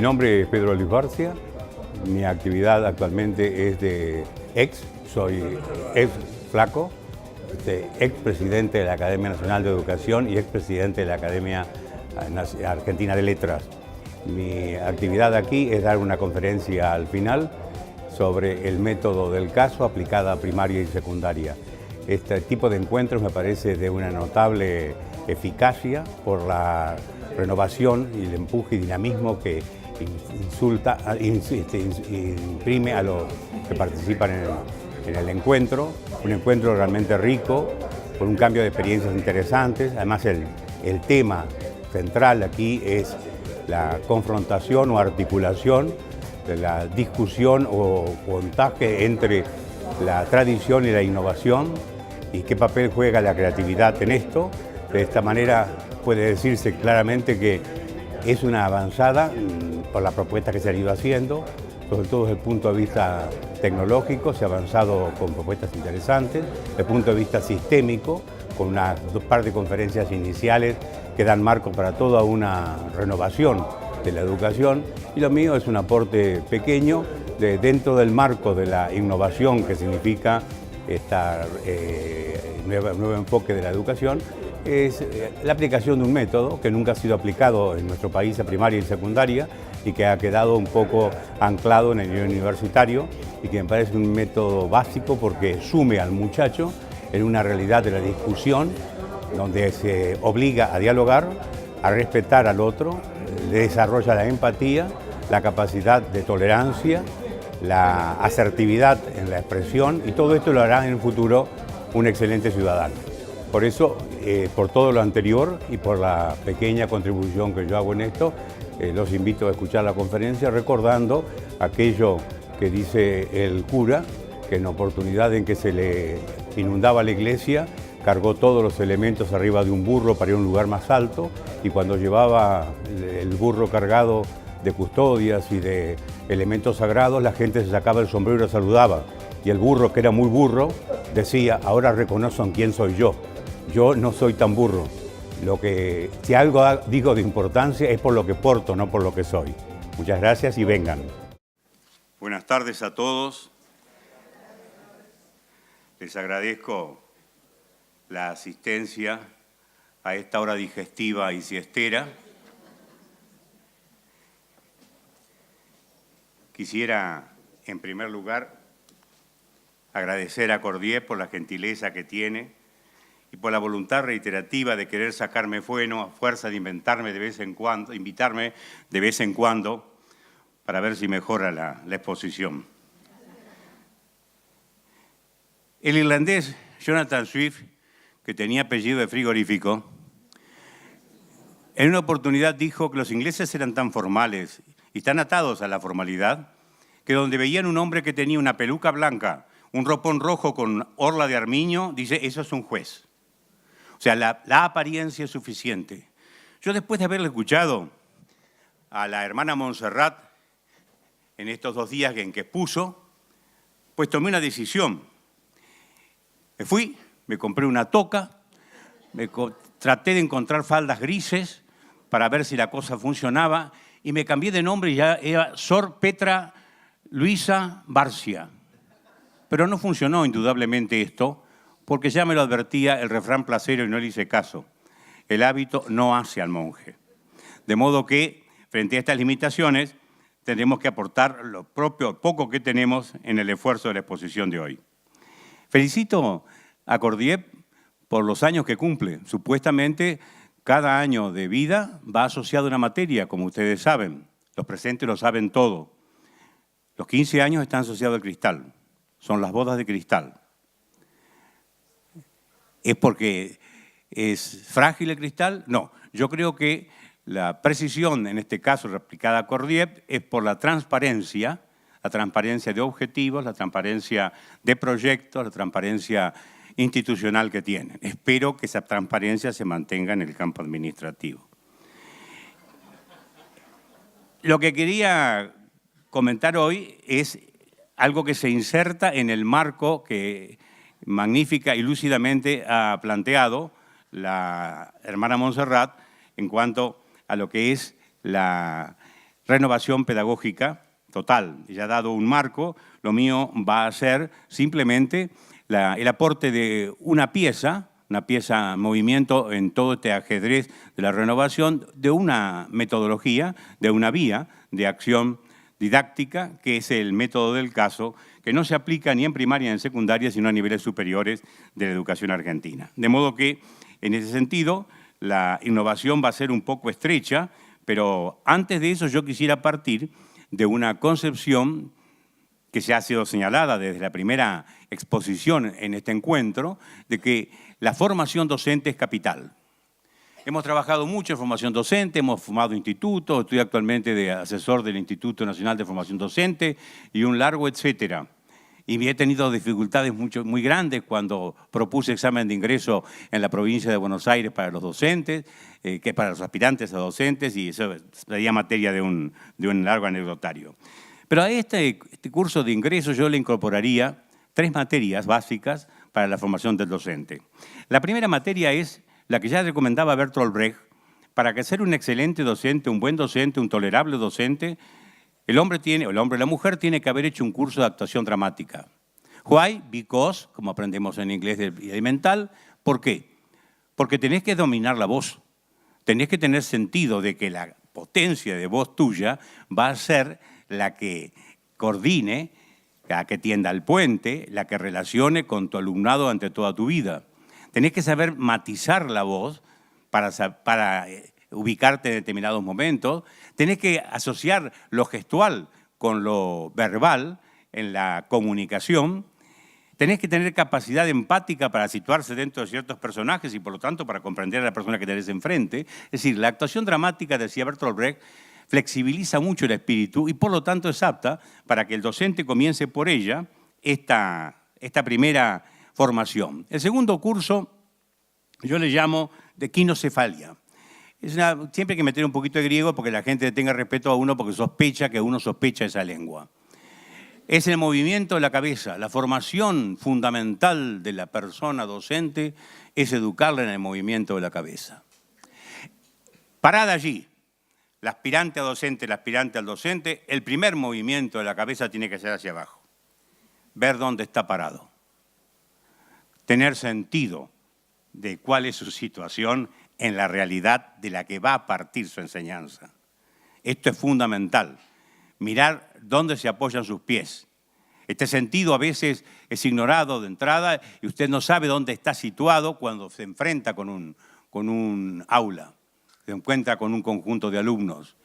nombre es Pedro Luis Barcia, mi actividad actualmente es de soy ex flaco, ex presidente de la Academia Nacional de Educación y ex presidente de la Academia Argentina de Letras. Mi actividad aquí es dar una conferencia al final sobre el método del caso aplicada a primaria y secundaria. Este tipo de encuentros me parece de una notable eficacia por la renovación y el empuje y dinamismo que imprime a los que participan en el encuentro. Un encuentro realmente rico, con un cambio de experiencias interesantes. Además, el tema central aquí es la confrontación o articulación de la discusión o montaje entre la tradición y la innovación y qué papel juega la creatividad en esto. De esta manera puede decirse claramente que es una avanzada por la propuesta que se han ido haciendo, sobre todo desde el punto de vista tecnológico, se ha avanzado con propuestas interesantes, desde el punto de vista sistémico, con unas par de conferencias iniciales que dan marco para toda una renovación de la educación, y lo mío es un aporte pequeño dentro del marco de la innovación que significa este nuevo enfoque de la educación. Es la aplicación de un método que nunca ha sido aplicado en nuestro país a primaria y secundaria y que ha quedado un poco anclado en el nivel universitario y que me parece un método básico porque sume al muchacho en una realidad de la discusión donde se obliga a dialogar, a respetar al otro, le desarrolla la empatía, la capacidad de tolerancia, la asertividad en la expresión, y todo esto lo hará en el futuro un excelente ciudadano. Por eso, por todo lo anterior y por la pequeña contribución que yo hago en esto, los invito a escuchar la conferencia recordando aquello que dice el cura, que en la oportunidad en que se le inundaba la iglesia, cargó todos los elementos arriba de un burro para ir a un lugar más alto, y cuando llevaba el burro cargado de custodias y de elementos sagrados, la gente se sacaba el sombrero y lo saludaba. Y el burro, que era muy burro, decía: ahora reconozcan quién soy yo. Yo no soy tan burro. Si algo digo de importancia es por lo que porto, no por lo que soy. Muchas gracias y vengan. Buenas tardes a todos. Les agradezco la asistencia a esta hora digestiva y siestera. Quisiera, en primer lugar, agradecer a Cordier por la gentileza que tiene y por la voluntad reiterativa de querer sacarme a fuerza de invitarme de vez en cuando para ver si mejora la exposición. El irlandés Jonathan Swift, que tenía apellido de frigorífico, en una oportunidad dijo que los ingleses eran tan formales y tan atados a la formalidad que donde veían un hombre que tenía una peluca blanca, un ropón rojo con orla de armiño, dice: eso es un juez. O sea, la apariencia es suficiente. Yo, después de haberle escuchado a la hermana Montserrat en estos 2 días en que expuso, pues tomé una decisión. Me fui, me compré una toca, traté de encontrar faldas grises para ver si la cosa funcionaba y me cambié de nombre y ya era Sor Petra Luisa Barcia. Pero no funcionó indudablemente esto, porque ya me lo advertía el refrán placero y no le hice caso. El hábito no hace al monje. De modo que, frente a estas limitaciones, tendremos que aportar lo poco que tenemos en el esfuerzo de la exposición de hoy. Felicito a Cordier por los años que cumple. Supuestamente, cada año de vida va asociado a una materia, como ustedes saben. Los presentes lo saben todo. Los 15 años están asociados al cristal. Son las bodas de cristal. ¿Es porque es frágil el cristal? No. Yo creo que la precisión, en este caso replicada a Cordier, es por la transparencia de objetivos, la transparencia de proyectos, la transparencia institucional que tienen. Espero que esa transparencia se mantenga en el campo administrativo. Lo que quería comentar hoy es algo que se inserta en el marco que magnífica y lúcidamente ha planteado la hermana Montserrat en cuanto a lo que es la renovación pedagógica total. Ya dado un marco, lo mío va a ser simplemente el aporte de una pieza movimiento en todo este ajedrez de la renovación, de una metodología, de una vía de acción didáctica, que es el método del caso, que no se aplica ni en primaria ni en secundaria, sino a niveles superiores de la educación argentina. De modo que, en ese sentido, la innovación va a ser un poco estrecha, pero antes de eso yo quisiera partir de una concepción que se ha sido señalada desde la primera exposición en este encuentro, de que la formación docente es capital. Hemos trabajado mucho en formación docente, hemos formado institutos, estoy actualmente de asesor del Instituto Nacional de Formación Docente y un largo etcétera. Y he tenido dificultades muy grandes cuando propuse examen de ingreso en la provincia de Buenos Aires para los docentes, que para los aspirantes a docentes, y eso sería materia de un largo anecdotario. Pero a este curso de ingreso yo le incorporaría 3 materias básicas para la formación del docente. La primera materia es la que ya recomendaba Bertolt Brecht: para que ser un excelente docente, un buen docente, un tolerable docente, el hombre o la mujer tiene que haber hecho un curso de actuación dramática. Why? Because, como aprendemos en inglés de mental. ¿Por qué? Porque tenés que dominar la voz. Tenés que tener sentido de que la potencia de voz tuya va a ser la que coordine, la que tienda el puente, la que relacione con tu alumnado ante toda tu vida. Tenés que saber matizar la voz para ubicarte en determinados momentos. Tenés que asociar lo gestual con lo verbal en la comunicación. Tenés que tener capacidad empática para situarse dentro de ciertos personajes y, por lo tanto, para comprender a la persona que tenés enfrente. Es decir, la actuación dramática, decía Bertolt Brecht, flexibiliza mucho el espíritu y, por lo tanto, es apta para que el docente comience por ella esta primera formación. El segundo curso yo le llamo de quinocefalia. Siempre hay que meter un poquito de griego porque la gente tenga respeto a uno porque sospecha que uno sospecha esa lengua. Es el movimiento de la cabeza. La formación fundamental de la persona docente es educarla en el movimiento de la cabeza. Parada allí, el aspirante a docente, el aspirante al docente, el primer movimiento de la cabeza tiene que ser hacia abajo. Ver dónde está parado. Tener sentido de cuál es su situación en la realidad de la que va a partir su enseñanza. Esto es fundamental. Mirar dónde se apoyan sus pies. Este sentido a veces es ignorado de entrada y usted no sabe dónde está situado cuando se enfrenta con un aula, se encuentra con un conjunto de alumnos.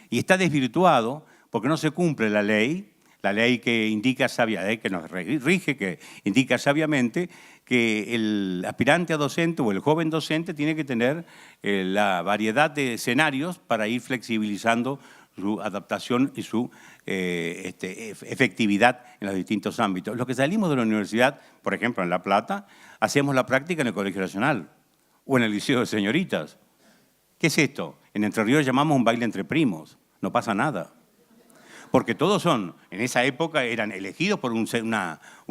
Y está desvirtuado porque no se cumple la ley que indica sabiamente, que nos rige, que indica sabiamente que el aspirante a docente o el joven docente tiene que tener la variedad de escenarios para ir flexibilizando su adaptación y su efectividad en los distintos ámbitos. Los que salimos de la universidad, por ejemplo, en La Plata, hacemos la práctica en el Colegio Nacional o en el Liceo de Señoritas. ¿Qué es esto? En Entre Ríos llamamos un baile entre primos. No pasa nada. Porque todos en esa época eran elegidos por un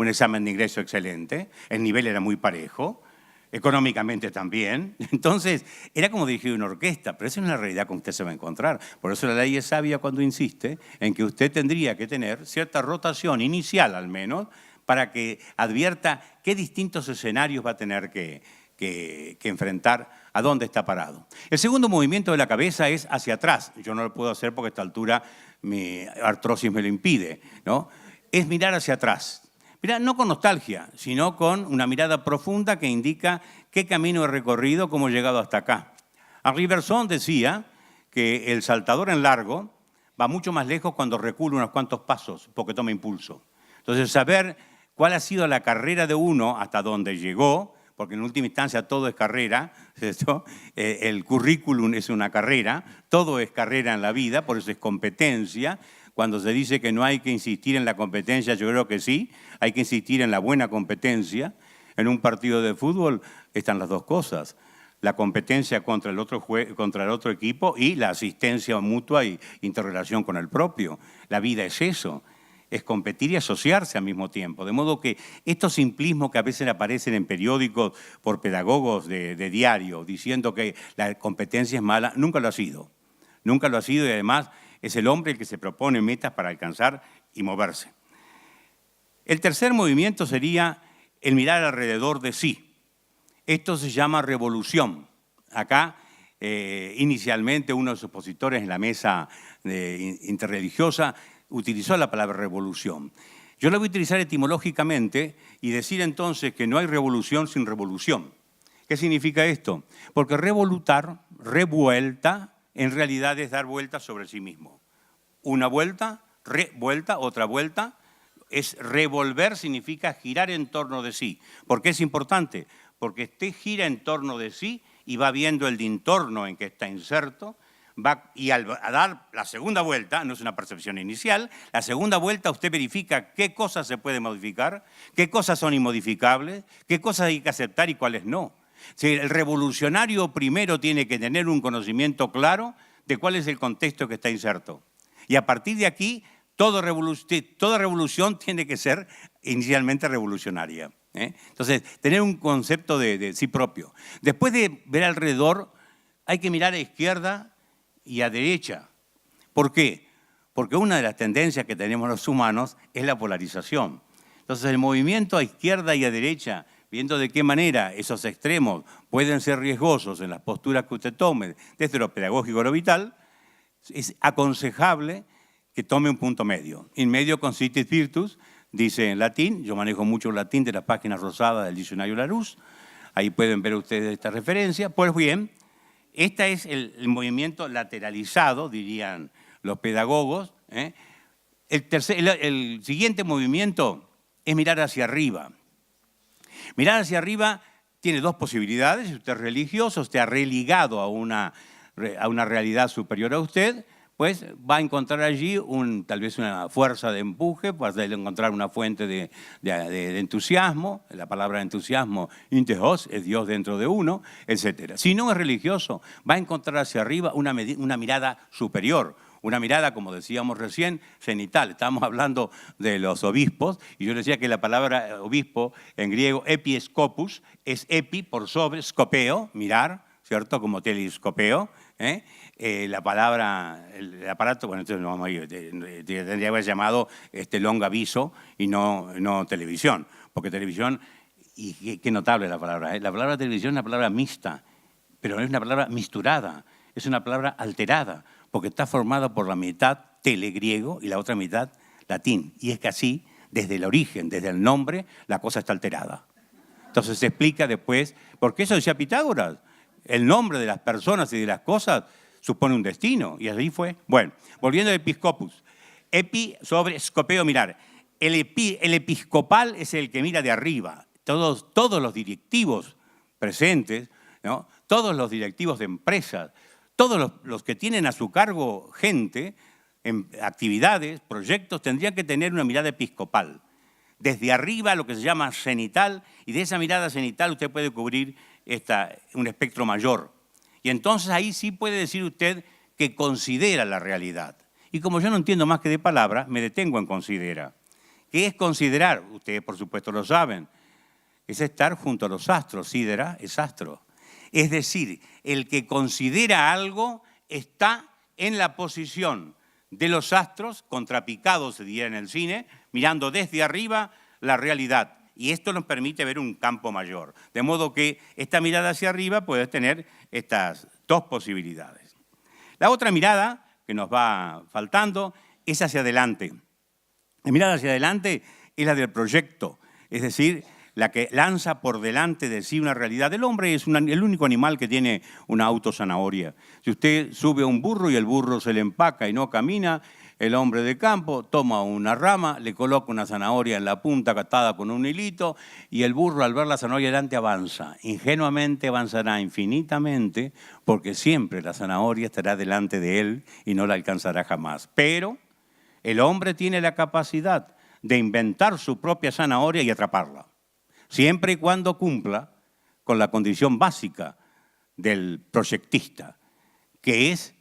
examen de ingreso excelente, el nivel era muy parejo, económicamente también. Entonces, era como dirigir una orquesta, pero esa no es la realidad con que usted se va a encontrar. Por eso la ley es sabia cuando insiste en que usted tendría que tener cierta rotación inicial, al menos, para que advierta qué distintos escenarios va a tener que enfrentar, a dónde está parado. El segundo movimiento de la cabeza es hacia atrás. Yo no lo puedo hacer porque a esta altura mi artrosis me lo impide, ¿no? Es mirar hacia atrás. Mirá, no con nostalgia, sino con una mirada profunda que indica qué camino he recorrido, cómo he llegado hasta acá. Henri Bergson decía que el saltador en largo va mucho más lejos cuando recula unos cuantos pasos, porque toma impulso. Entonces, saber cuál ha sido la carrera de uno hasta dónde llegó, porque en última instancia todo es carrera, ¿cierto? El currículum es una carrera, todo es carrera en la vida, por eso es competencia. Cuando se dice que no hay que insistir en la competencia, yo creo que sí, hay que insistir en la buena competencia. En un partido de fútbol están las dos cosas, la competencia contra el otro equipo y la asistencia mutua y interrelación con el propio. La vida es eso. Es competir y asociarse al mismo tiempo. De modo que estos simplismos que a veces aparecen en periódicos por pedagogos de diario, diciendo que la competencia es mala, nunca lo ha sido. Nunca lo ha sido y además Es el hombre el que se propone metas para alcanzar y moverse. El tercer movimiento sería el mirar alrededor de sí. Esto se llama revolución. Acá, inicialmente, uno de los opositores en la mesa interreligiosa utilizó la palabra revolución. Yo la voy a utilizar etimológicamente y decir entonces que no hay revolución sin revolución. ¿Qué significa esto? Porque revolutar, revuelta, en realidad es dar vueltas sobre sí mismo. Una vuelta, revuelta, otra vuelta. Es revolver, significa girar en torno de sí. ¿Por qué es importante? Porque usted gira en torno de sí y va viendo el entorno en que está inserto, y al dar la segunda vuelta, no es una percepción inicial, la segunda vuelta usted verifica qué cosas se pueden modificar, qué cosas son inmodificables, qué cosas hay que aceptar y cuáles no. Si el revolucionario primero tiene que tener un conocimiento claro de cuál es el contexto que está inserto. Y a partir de aquí, toda revolución tiene que ser inicialmente revolucionaria. Entonces, tener un concepto de sí propio. Después de ver alrededor, hay que mirar a izquierda y a derecha. ¿Por qué? Porque una de las tendencias que tenemos los humanos es la polarización. Entonces, el movimiento a izquierda y a derecha, viendo de qué manera esos extremos pueden ser riesgosos en las posturas que usted tome, desde lo pedagógico a lo vital, es aconsejable que tome un punto medio. In medio consistit virtus, dice en latín, yo manejo mucho el latín de las páginas rosadas del diccionario Larousse, ahí pueden ver ustedes esta referencia. Pues bien, este es el movimiento lateralizado, dirían los pedagogos. El siguiente movimiento es mirar hacia arriba. Mirar hacia arriba tiene dos posibilidades. Si usted es religioso, usted ha religado a una realidad superior a usted, pues va a encontrar allí tal vez una fuerza de empuje, va a encontrar una fuente de entusiasmo, la palabra entusiasmo, Intehos, es Dios dentro de uno, etc. Si no es religioso, va a encontrar hacia arriba una mirada superior, una mirada, como decíamos recién, cenital. Estábamos hablando de los obispos, y yo decía que la palabra obispo en griego, episkopos, es epi por sobre, skopeo, mirar, ¿cierto? Como telescopeo. La palabra, el aparato, bueno, entonces no vamos a ir, tendría que haber llamado long aviso y no televisión, porque televisión, y qué notable la palabra, la palabra televisión es una palabra mixta, pero no es una palabra misturada, es una palabra alterada, porque está formada por la mitad tele griego y la otra mitad latín, y es que así, desde el origen, desde el nombre, la cosa está alterada. Entonces se explica después, porque eso decía Pitágoras, el nombre de las personas y de las cosas supone un destino, y así fue. Bueno, volviendo al episcopus. Epi sobre escopeo, mirar. El episcopal es el que mira de arriba. Todos los directivos presentes, ¿no? Todos los directivos de empresas, todos los que tienen a su cargo gente, en actividades, proyectos, tendrían que tener una mirada episcopal. Desde arriba, lo que se llama cenital, y de esa mirada cenital usted puede cubrir un espectro mayor. Y entonces ahí sí puede decir usted que considera la realidad. Y como yo no entiendo más que de palabras, me detengo en considera. ¿Qué es considerar? Ustedes por supuesto lo saben. Es estar junto a los astros. Sidera es astro. Es decir, el que considera algo está en la posición de los astros, contrapicados se diría en el cine, mirando desde arriba la realidad. Y esto nos permite ver un campo mayor. De modo que esta mirada hacia arriba puede tener estas dos posibilidades. La otra mirada que nos va faltando es hacia adelante. La mirada hacia adelante es la del proyecto, es decir, la que lanza por delante de sí una realidad. El hombre es el único animal que tiene una autozanahoria. Si usted sube a un burro y el burro se le empaca y no camina, el hombre de campo toma una rama, le coloca una zanahoria en la punta atada con un hilito y el burro al ver la zanahoria delante avanza. Ingenuamente avanzará infinitamente porque siempre la zanahoria estará delante de él y no la alcanzará jamás. Pero el hombre tiene la capacidad de inventar su propia zanahoria y atraparla, siempre y cuando cumpla con la condición básica del proyectista, que es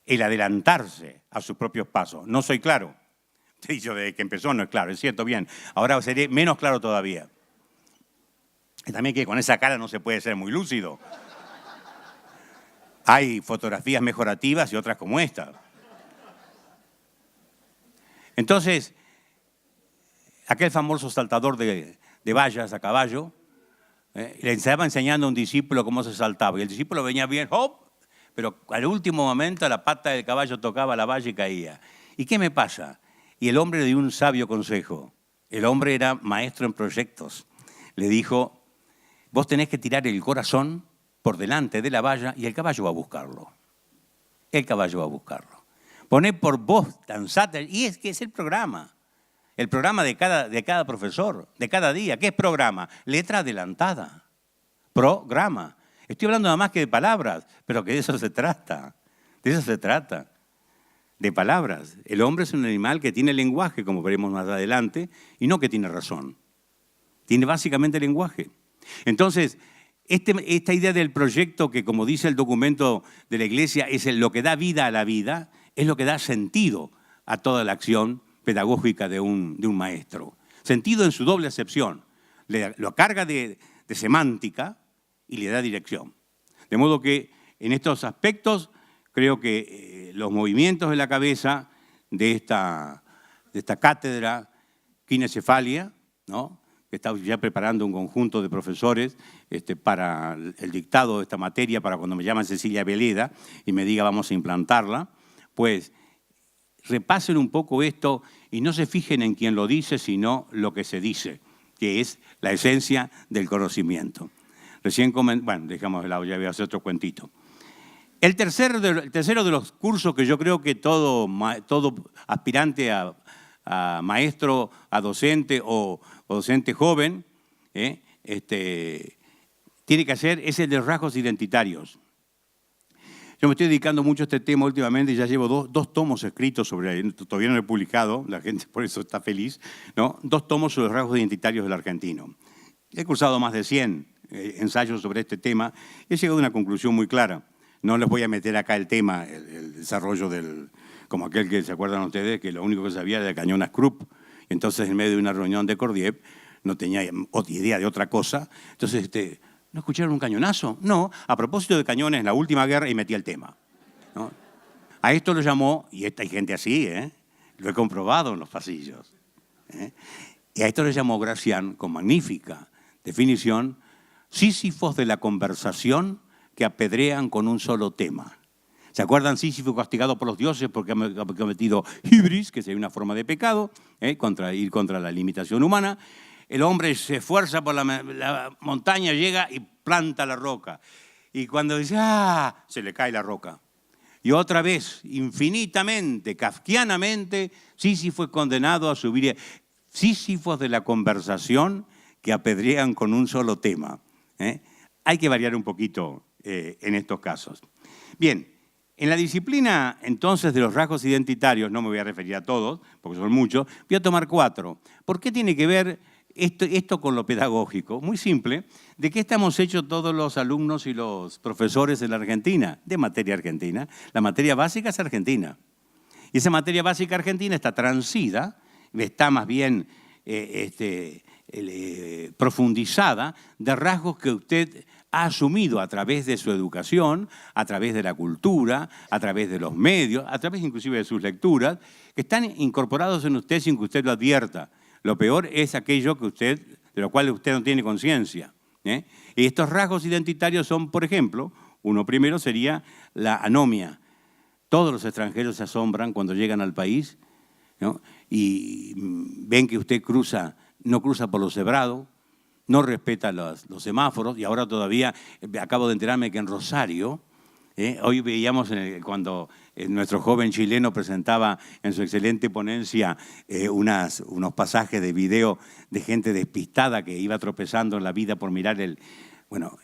el adelantarse a sus propios pasos. No soy claro. Dicho desde que empezó no es claro, es cierto, bien. Ahora seré menos claro todavía. Y también que con esa cara no se puede ser muy lúcido. Hay fotografías mejorativas y otras como esta. Entonces, aquel famoso saltador de vallas a caballo, le estaba enseñando a un discípulo cómo se saltaba. Y el discípulo venía bien, ¡hop! Pero al último momento la pata del caballo tocaba la valla y caía. ¿Y qué me pasa? Y el hombre le dio un sabio consejo. El hombre era maestro en proyectos. Le dijo, vos tenés que tirar el corazón por delante de la valla y el caballo va a buscarlo. El caballo va a buscarlo. Poné por vos, danzate. Y es que es el programa de cada profesor, de cada día. ¿Qué es programa? Letra adelantada. Programa. Estoy hablando nada más que de palabras, pero que de eso se trata. De eso se trata. De palabras. El hombre es un animal que tiene lenguaje, como veremos más adelante, y no que tiene razón. Tiene básicamente lenguaje. Entonces, esta idea del proyecto que, como dice el documento de la Iglesia, es lo que da vida a la vida, es lo que da sentido a toda la acción pedagógica de un maestro. Sentido en su doble acepción. Lo carga de semántica y le da dirección. De modo que en estos aspectos creo que los movimientos de la cabeza de esta cátedra Kinecefalia, ¿no?, que está ya preparando un conjunto de profesores para el dictado de esta materia, para cuando me llaman Cecilia Veleda y me diga vamos a implantarla, pues repasen un poco esto y no se fijen en quién lo dice, sino lo que se dice, que es la esencia del conocimiento. Bueno, dejamos de lado, ya voy a hacer otro cuentito. El tercero de los cursos que yo creo que todo aspirante a maestro, a docente o docente joven tiene que hacer es el de rasgos identitarios. Yo me estoy dedicando mucho a este tema últimamente y ya llevo dos tomos escritos sobre él, todavía no lo he publicado, la gente por eso está feliz, ¿no? 2 tomos sobre los rasgos identitarios del argentino. He cursado más de 100 ensayos sobre este tema y he llegado a una conclusión muy clara. No les voy a meter acá el tema, el desarrollo como aquel que se acuerdan ustedes, que lo único que sabía era del cañón Askrup. Entonces, en medio de una reunión de Kordiev, no tenía idea de otra cosa. Entonces, ¿no escucharon un cañonazo? No, a propósito de cañones, en la última guerra, y metí el tema, ¿no? A esto lo llamó, y hay gente así, lo he comprobado en los pasillos, y a esto le llamó Gracián, con magnífica definición, Sísifos de la conversación que apedrean con un solo tema. ¿Se acuerdan? Sísifo castigado por los dioses porque ha cometido hibris, que sería una forma de pecado, ir contra la limitación humana. El hombre se esfuerza por la montaña, llega y planta la roca. Y cuando dice, se le cae la roca. Y otra vez, infinitamente, kafkianamente, Sísifo es condenado a subir. Sísifos de la conversación que apedrean con un solo tema. Hay que variar un poquito en estos casos. Bien, en la disciplina entonces de los rasgos identitarios, no me voy a referir a todos, porque son muchos, voy a tomar 4. ¿Por qué tiene que ver esto con lo pedagógico? Muy simple. ¿De qué estamos hechos todos los alumnos y los profesores en la Argentina? De materia argentina. La materia básica es argentina. Y esa materia básica argentina está transida, está más bien profundizada de rasgos que usted ha asumido a través de su educación, a través de la cultura, a través de los medios, a través inclusive de sus lecturas, que están incorporados en usted sin que usted lo advierta. Lo peor es aquello de lo cual usted no tiene conciencia. Y estos rasgos identitarios son, por ejemplo, uno primero sería la anomia. Todos los extranjeros se asombran cuando llegan al país, ¿no?, y ven que usted no cruza por los cebrados, no respeta los semáforos, y ahora todavía acabo de enterarme que en Rosario, hoy veíamos cuando nuestro joven chileno presentaba en su excelente ponencia unos pasajes de video de gente despistada que iba tropezando en la vida por mirar Bueno,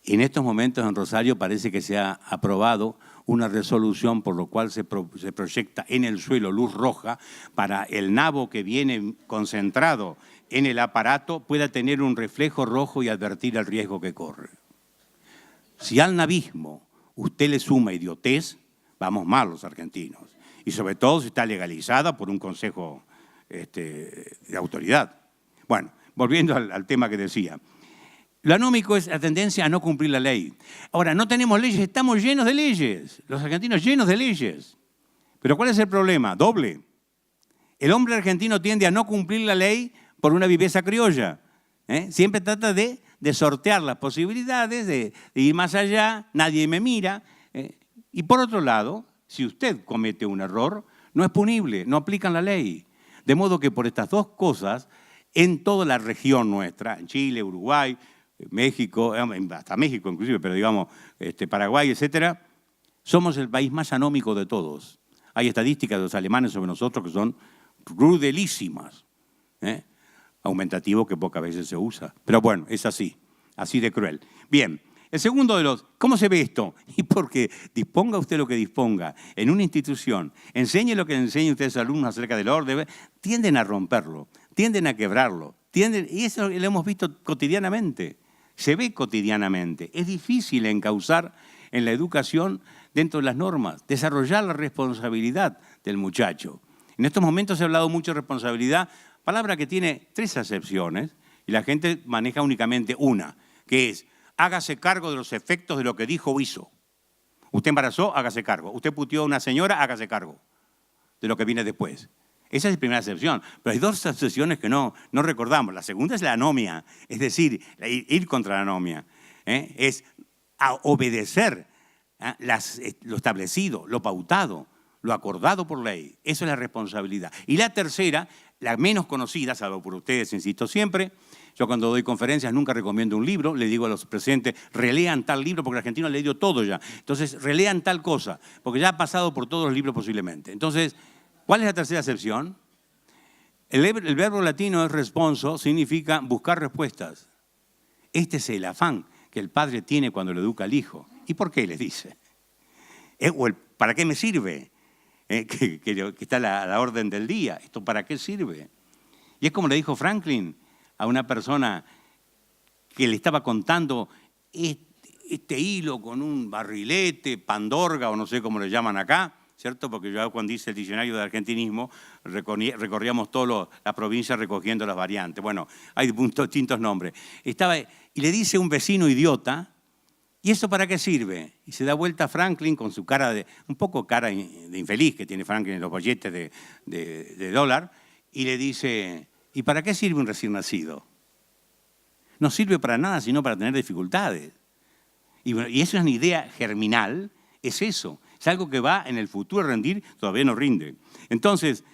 en estos momentos en Rosario parece que se ha aprobado una resolución por lo cual se proyecta en el suelo luz roja para el nabo que viene concentrado en el aparato pueda tener un reflejo rojo y advertir el riesgo que corre. Si al navismo usted le suma idiotez, vamos mal los argentinos. Y sobre todo si está legalizada por un consejo de autoridad. Bueno, volviendo al tema que decía. Lo anómico es la tendencia a no cumplir la ley. Ahora, no tenemos leyes, estamos llenos de leyes. Los argentinos llenos de leyes. Pero ¿cuál es el problema? Doble. El hombre argentino tiende a no cumplir la ley por una viveza criolla. Siempre trata de sortear las posibilidades, de ir más allá, nadie me mira. Y por otro lado, si usted comete un error, no es punible, no aplican la ley. De modo que por estas dos cosas, en toda la región nuestra, en Chile, Uruguay, México, hasta México inclusive, pero digamos Paraguay, etcétera, somos el país más anómico de todos. Hay estadísticas de los alemanes sobre nosotros que son rudelísimas. Aumentativo que pocas veces se usa. Pero bueno, es así de cruel. Bien, el segundo de los, ¿cómo se ve esto? Y porque disponga usted lo que disponga en una institución, enseñe lo que enseñe usted a sus alumnos acerca del orden, tienden a romperlo, tienden a quebrarlo, y eso lo hemos visto cotidianamente, se ve cotidianamente. Es difícil encauzar en la educación dentro de las normas, desarrollar la responsabilidad del muchacho. En estos momentos se ha hablado mucho de responsabilidad, palabra que tiene 3 acepciones y la gente maneja únicamente una, que es hágase cargo de los efectos de lo que dijo o hizo. Usted embarazó, hágase cargo. Usted puteó a una señora, hágase cargo de lo que viene después. Esa es la primera acepción, pero hay 2 acepciones que no recordamos. La segunda es la anomia, es decir, ir contra la anomia. Es a obedecer lo establecido, lo pautado, lo acordado por ley. Eso es la responsabilidad. Y la tercera, la menos conocida, salvo por ustedes, insisto siempre, yo cuando doy conferencias nunca recomiendo un libro, le digo a los presentes, relean tal libro, porque el argentino ha leído todo ya. Entonces, relean tal cosa, porque ya ha pasado por todos los libros posiblemente. Entonces, ¿cuál es la tercera acepción? El verbo latino es responso, significa buscar respuestas. Este es el afán que el padre tiene cuando le educa al hijo. ¿Y por qué le dice? ¿Para qué me sirve? Que está a la orden del día. ¿Esto para qué sirve? Y es como le dijo Franklin a una persona que le estaba contando este hilo con un barrilete, pandorga o no sé cómo le llaman acá, ¿cierto? Porque yo cuando hice el diccionario de argentinismo recorríamos toda la provincia recogiendo las variantes. Bueno, hay distintos nombres. Y le dice un vecino idiota, ¿y eso para qué sirve? Y se da vuelta a Franklin con su cara un poco cara de infeliz que tiene Franklin en los bolletes de dólar, y le dice, ¿y para qué sirve un recién nacido? No sirve para nada sino para tener dificultades. Y eso es una idea germinal, es eso. Es algo que va en el futuro a rendir, todavía no rinde. Entonces,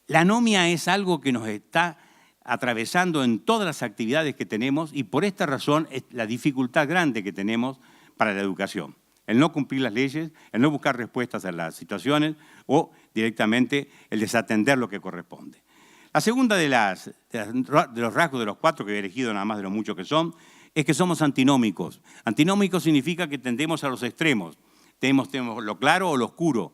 la anomia es algo que nos está atravesando en todas las actividades que tenemos y por esta razón es la dificultad grande que tenemos para la educación. El no cumplir las leyes, el no buscar respuestas a las situaciones o directamente el desatender lo que corresponde. La segunda de los rasgos de los 4 que he elegido, nada más de lo mucho que son, es que somos antinómicos. Antinómicos significa que tendemos a los extremos. Tenemos lo claro o lo oscuro.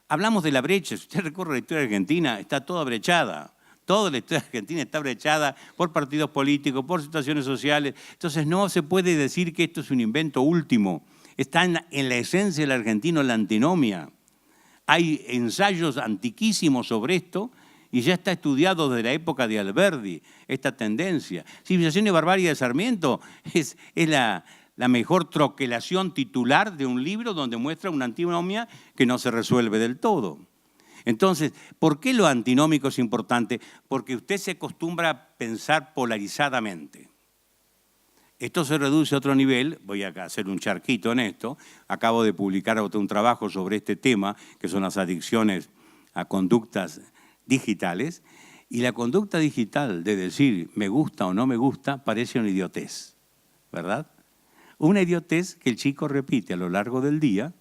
Hablamos de la brecha. Si usted recorre la historia argentina, está toda brechada. Toda la historia argentina está brechada por partidos políticos, por situaciones sociales. Entonces no se puede decir que esto es un invento último. Está en la esencia del argentino la antinomia. Hay ensayos antiquísimos sobre esto y ya está estudiado desde la época de Alberdi, esta tendencia. Civilización y barbarie de Sarmiento es la mejor troquelación titular de un libro donde muestra una antinomia que no se resuelve del todo. Entonces, ¿por qué lo antinómico es importante? Porque usted se acostumbra a pensar polarizadamente. Esto se reduce a otro nivel, voy a hacer un charquito en esto, acabo de publicar un trabajo sobre este tema, que son las adicciones a conductas digitales, y la conducta digital de decir me gusta o no me gusta parece una idiotez, ¿verdad? Una idiotez que el chico repite a lo largo del día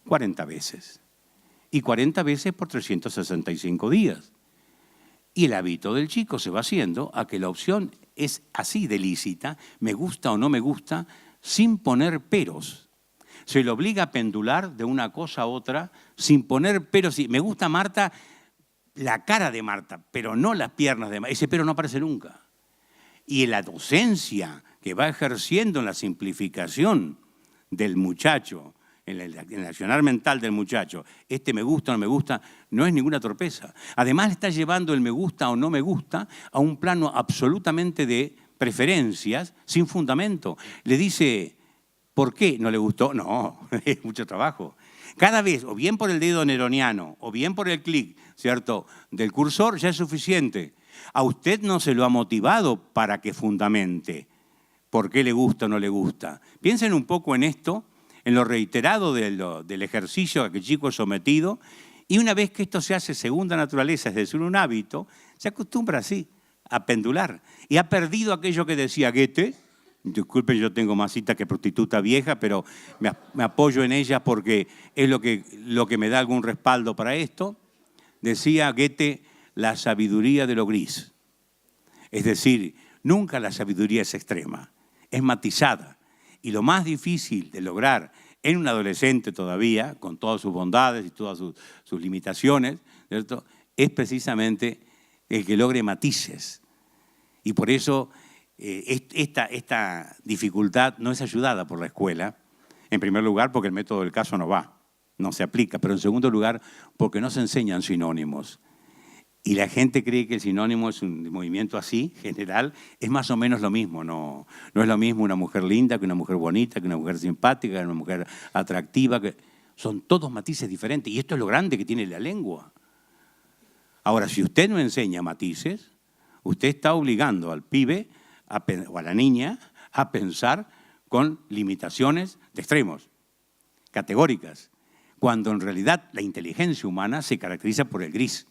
40 veces. Y 40 veces por 365 días. Y el hábito del chico se va haciendo a que la opción es así de lícita, me gusta o no me gusta, sin poner peros. Se le obliga a pendular de una cosa a otra sin poner peros. Me gusta Marta, la cara de Marta, pero no las piernas de Marta. Ese pero no aparece nunca. Y en la docencia que va ejerciendo en la simplificación del muchacho, en el accionar mental del muchacho, me gusta o no me gusta, no es ninguna torpeza. Además, le está llevando el me gusta o no me gusta a un plano absolutamente de preferencias sin fundamento. Le dice, ¿por qué no le gustó? No, es mucho trabajo. Cada vez, o bien por el dedo neroniano, o bien por el clic, ¿cierto?, del cursor, ya es suficiente. A usted no se lo ha motivado para que fundamente por qué le gusta o no le gusta. Piensen un poco en esto, en lo reiterado del ejercicio a que el chico es sometido, y una vez que esto se hace segunda naturaleza, es decir, un hábito, se acostumbra así, a pendular. Y ha perdido aquello que decía Goethe. Disculpen, yo tengo más cita que prostituta vieja, pero me apoyo en ella porque es lo que me da algún respaldo para esto. Decía Goethe, la sabiduría de lo gris. Es decir, nunca la sabiduría es extrema, es matizada. Y lo más difícil de lograr en un adolescente todavía, con todas sus bondades y todas sus limitaciones, ¿cierto?, es precisamente el que logre matices. Y por eso esta dificultad no es ayudada por la escuela, en primer lugar porque el método del caso no se aplica, pero en segundo lugar porque no se enseñan sinónimos. Y la gente cree que el sinónimo es un movimiento así, general, es más o menos lo mismo. No es lo mismo una mujer linda que una mujer bonita, que una mujer simpática, que una mujer atractiva. Son todos matices diferentes y esto es lo grande que tiene la lengua. Ahora, si usted no enseña matices, usted está obligando al pibe o a la niña a pensar con limitaciones de extremos, categóricas, cuando en realidad la inteligencia humana se caracteriza por el gris,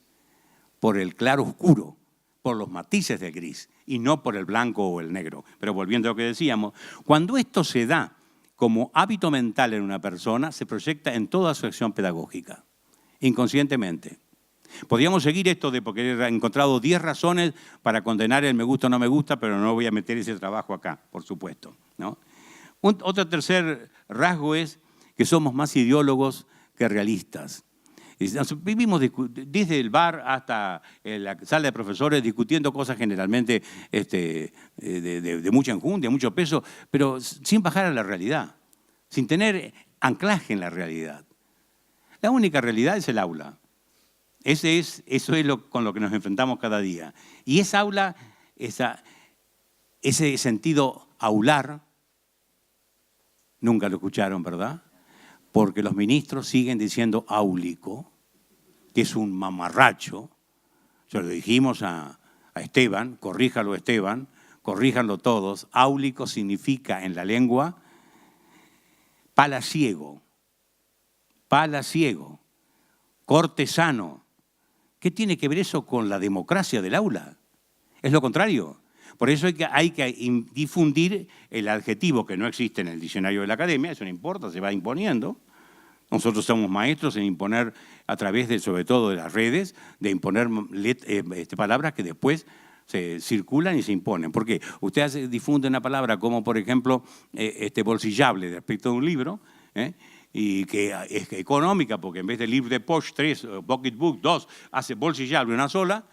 por el claro oscuro, por los matices del gris y no por el blanco o el negro. Pero volviendo a lo que decíamos, cuando esto se da como hábito mental en una persona, se proyecta en toda su acción pedagógica, inconscientemente. Podríamos seguir esto de porque he encontrado 10 razones para condenar el me gusta o no me gusta, pero no voy a meter ese trabajo acá, por supuesto, ¿no? Otro tercer rasgo es que somos más ideólogos que realistas. Vivimos desde el bar hasta la sala de profesores discutiendo cosas generalmente de mucha enjundia, mucho peso, pero sin bajar a la realidad, sin tener anclaje en la realidad. La única realidad es el aula. Eso es con lo que nos enfrentamos cada día. Y esa aula, ese sentido aular, nunca lo escucharon, ¿verdad? Porque los ministros siguen diciendo áulico, que es un mamarracho. Se lo dijimos a Esteban, corríjalo Esteban, corríjanlo todos. Áulico significa en la lengua palaciego, cortesano. ¿Qué tiene que ver eso con la democracia del aula? Es lo contrario. Por eso hay que difundir el adjetivo que no existe en el diccionario de la academia, eso no importa, se va imponiendo. Nosotros somos maestros en imponer, a través sobre todo de las redes, de imponer palabras que después se circulan y se imponen. ¿Por qué? Usted difunde una palabra como, por ejemplo, bolsillable respecto de un libro, y que es económica, porque en vez de libro de poche 3, pocketbook 2, hace bolsillable una sola,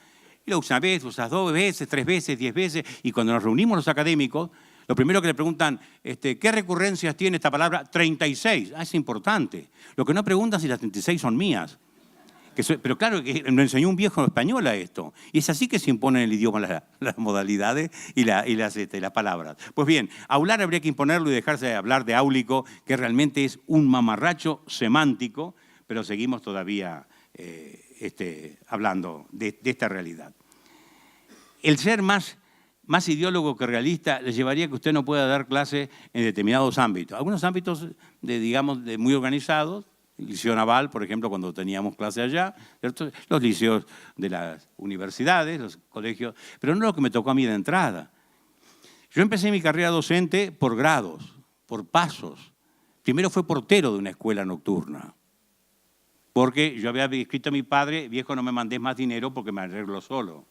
y lo usa una vez, usas 2 veces, 3 veces, 10 veces, y cuando nos reunimos los académicos, lo primero que le preguntan, ¿qué recurrencias tiene esta palabra? 36. Es importante. Lo que no preguntan es si las 36 son mías. Pero claro, que me enseñó un viejo español a esto. Y es así que se imponen el idioma, las modalidades y las palabras. Pues bien, aular habría que imponerlo y dejarse de hablar de áulico, que realmente es un mamarracho semántico, pero seguimos todavía hablando de esta realidad. El ser más ideólogo que realista le llevaría a que usted no pueda dar clase en determinados ámbitos. Algunos ámbitos, muy organizados, el Liceo Naval, por ejemplo, cuando teníamos clase allá, ¿cierto? Los liceos de las universidades, los colegios, pero no lo que me tocó a mí de entrada. Yo empecé mi carrera docente por grados, por pasos. Primero fue portero de una escuela nocturna, porque yo había escrito a mi padre, viejo, no me mandés más dinero porque me arreglo solo.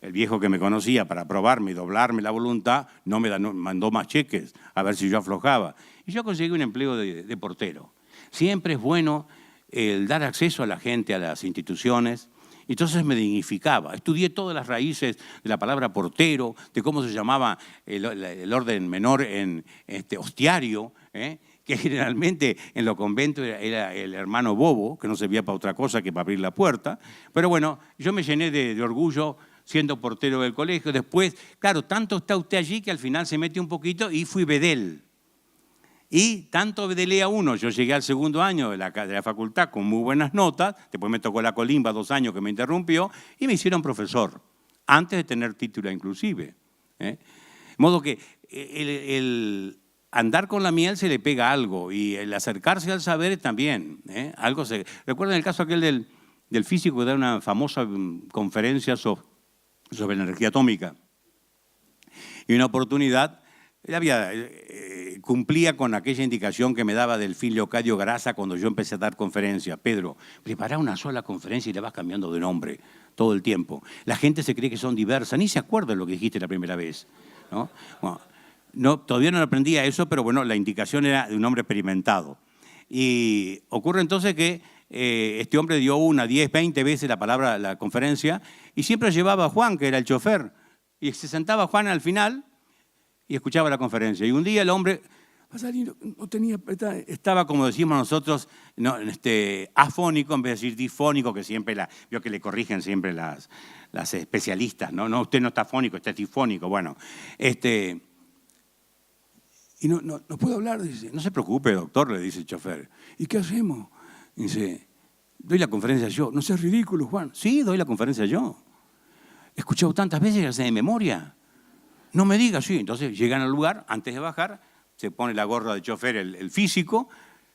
El viejo que me conocía para probarme y doblarme la voluntad no me mandó más cheques a ver si yo aflojaba. Y yo conseguí un empleo de portero. Siempre es bueno el dar acceso a la gente, a las instituciones. Entonces me dignificaba. Estudié todas las raíces de la palabra portero, de cómo se llamaba el orden menor en hostiario, que generalmente en los conventos era el hermano bobo, que no servía para otra cosa que para abrir la puerta. Pero bueno, yo me llené de orgullo siendo portero del colegio. Después, claro, tanto está usted allí que al final se mete un poquito y fui bedel. Y tanto de Lea 1, yo llegué al segundo año de la facultad con muy buenas notas, después me tocó la colimba 2 años que me interrumpió y me hicieron profesor, antes de tener título inclusive. De modo que el andar con la miel se le pega algo y el acercarse al saber también. ¿Recuerdan el caso aquel del físico que da una famosa conferencia sobre la energía atómica? Y una oportunidad, él cumplía con aquella indicación que me daba Delfín Leocadio Grasa cuando yo empecé a dar conferencias. Pedro, prepara una sola conferencia y le vas cambiando de nombre todo el tiempo. La gente se cree que son diversas, ni se acuerda de lo que dijiste la primera vez, ¿no? Bueno, todavía no aprendía eso, pero bueno, la indicación era de un hombre experimentado. Y ocurre entonces que este hombre dio 1, 10, 20 veces la conferencia y siempre llevaba a Juan, que era el chofer. Y se sentaba Juan al final y escuchaba la conferencia. Y un día el hombre estaba, como decimos nosotros, afónico en vez de decir difónico, que siempre vio que le corrigen siempre las especialistas. No, usted no está afónico, está difónico. Bueno, y no puedo hablar, dice. No se preocupe, doctor, le dice el chofer. ¿Y qué hacemos? Dice, doy la conferencia yo. No seas ridículo, Juan. Sí, doy la conferencia yo. He escuchado tantas veces que hace de memoria. No me digas, sí. Entonces llegan al lugar, antes de bajar, se pone la gorra del chofer, el físico,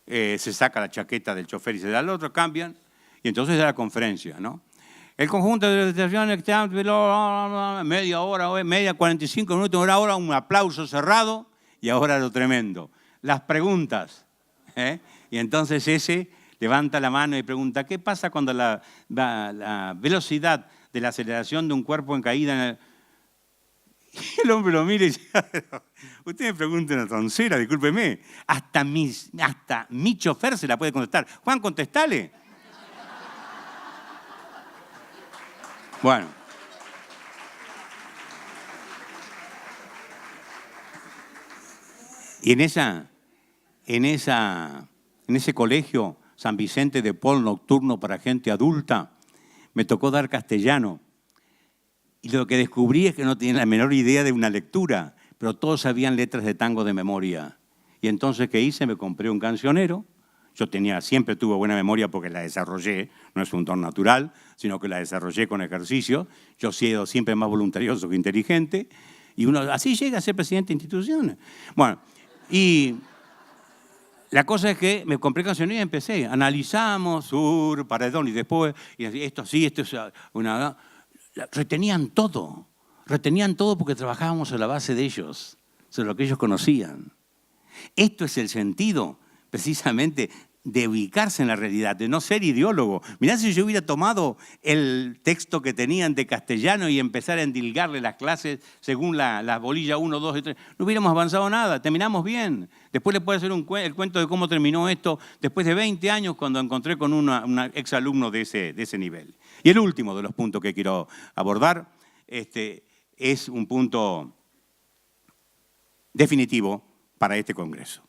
se saca la chaqueta del chofer y se da al otro, cambian, y entonces da la conferencia, ¿no? El conjunto de estaciones, media hora, media, 45 minutos, una hora, un aplauso cerrado, y ahora lo tremendo. Las preguntas. Y entonces ese levanta la mano y pregunta, ¿qué pasa cuando la velocidad de la aceleración de un cuerpo en caída? Y el hombre lo mira y dice, usted me pregunta una toncera, discúlpeme. Hasta mi chofer se la puede contestar. Juan, contestale. Bueno. Y en ese colegio, San Vicente de Paul, nocturno para gente adulta, me tocó dar castellano. Y lo que descubrí es que no tenía la menor idea de una lectura, pero todos sabían letras de tango de memoria. Y entonces, ¿qué hice? Me compré un cancionero. Yo siempre tuve buena memoria porque la desarrollé, no es un don natural, sino que la desarrollé con ejercicio. Yo he sido siempre más voluntarioso que inteligente. Y uno así llega a ser presidente de instituciones. Bueno, y la cosa es que me compré cancionero y empecé. Analizamos, paredón, y después, y esto sí, esto es una... Retenían todo porque trabajábamos a la base de ellos, sobre lo que ellos conocían. Esto es el sentido, precisamente, de ubicarse en la realidad, de no ser ideólogo. Mirá si yo hubiera tomado el texto que tenían de castellano y empezar a endilgarle las clases según la bolilla 1, 2 y 3. No hubiéramos avanzado nada, terminamos bien. Después le puedo hacer el cuento de cómo terminó esto después de 20 años cuando encontré con un exalumno de ese nivel. Y el último de los puntos que quiero abordar es un punto definitivo para este Congreso.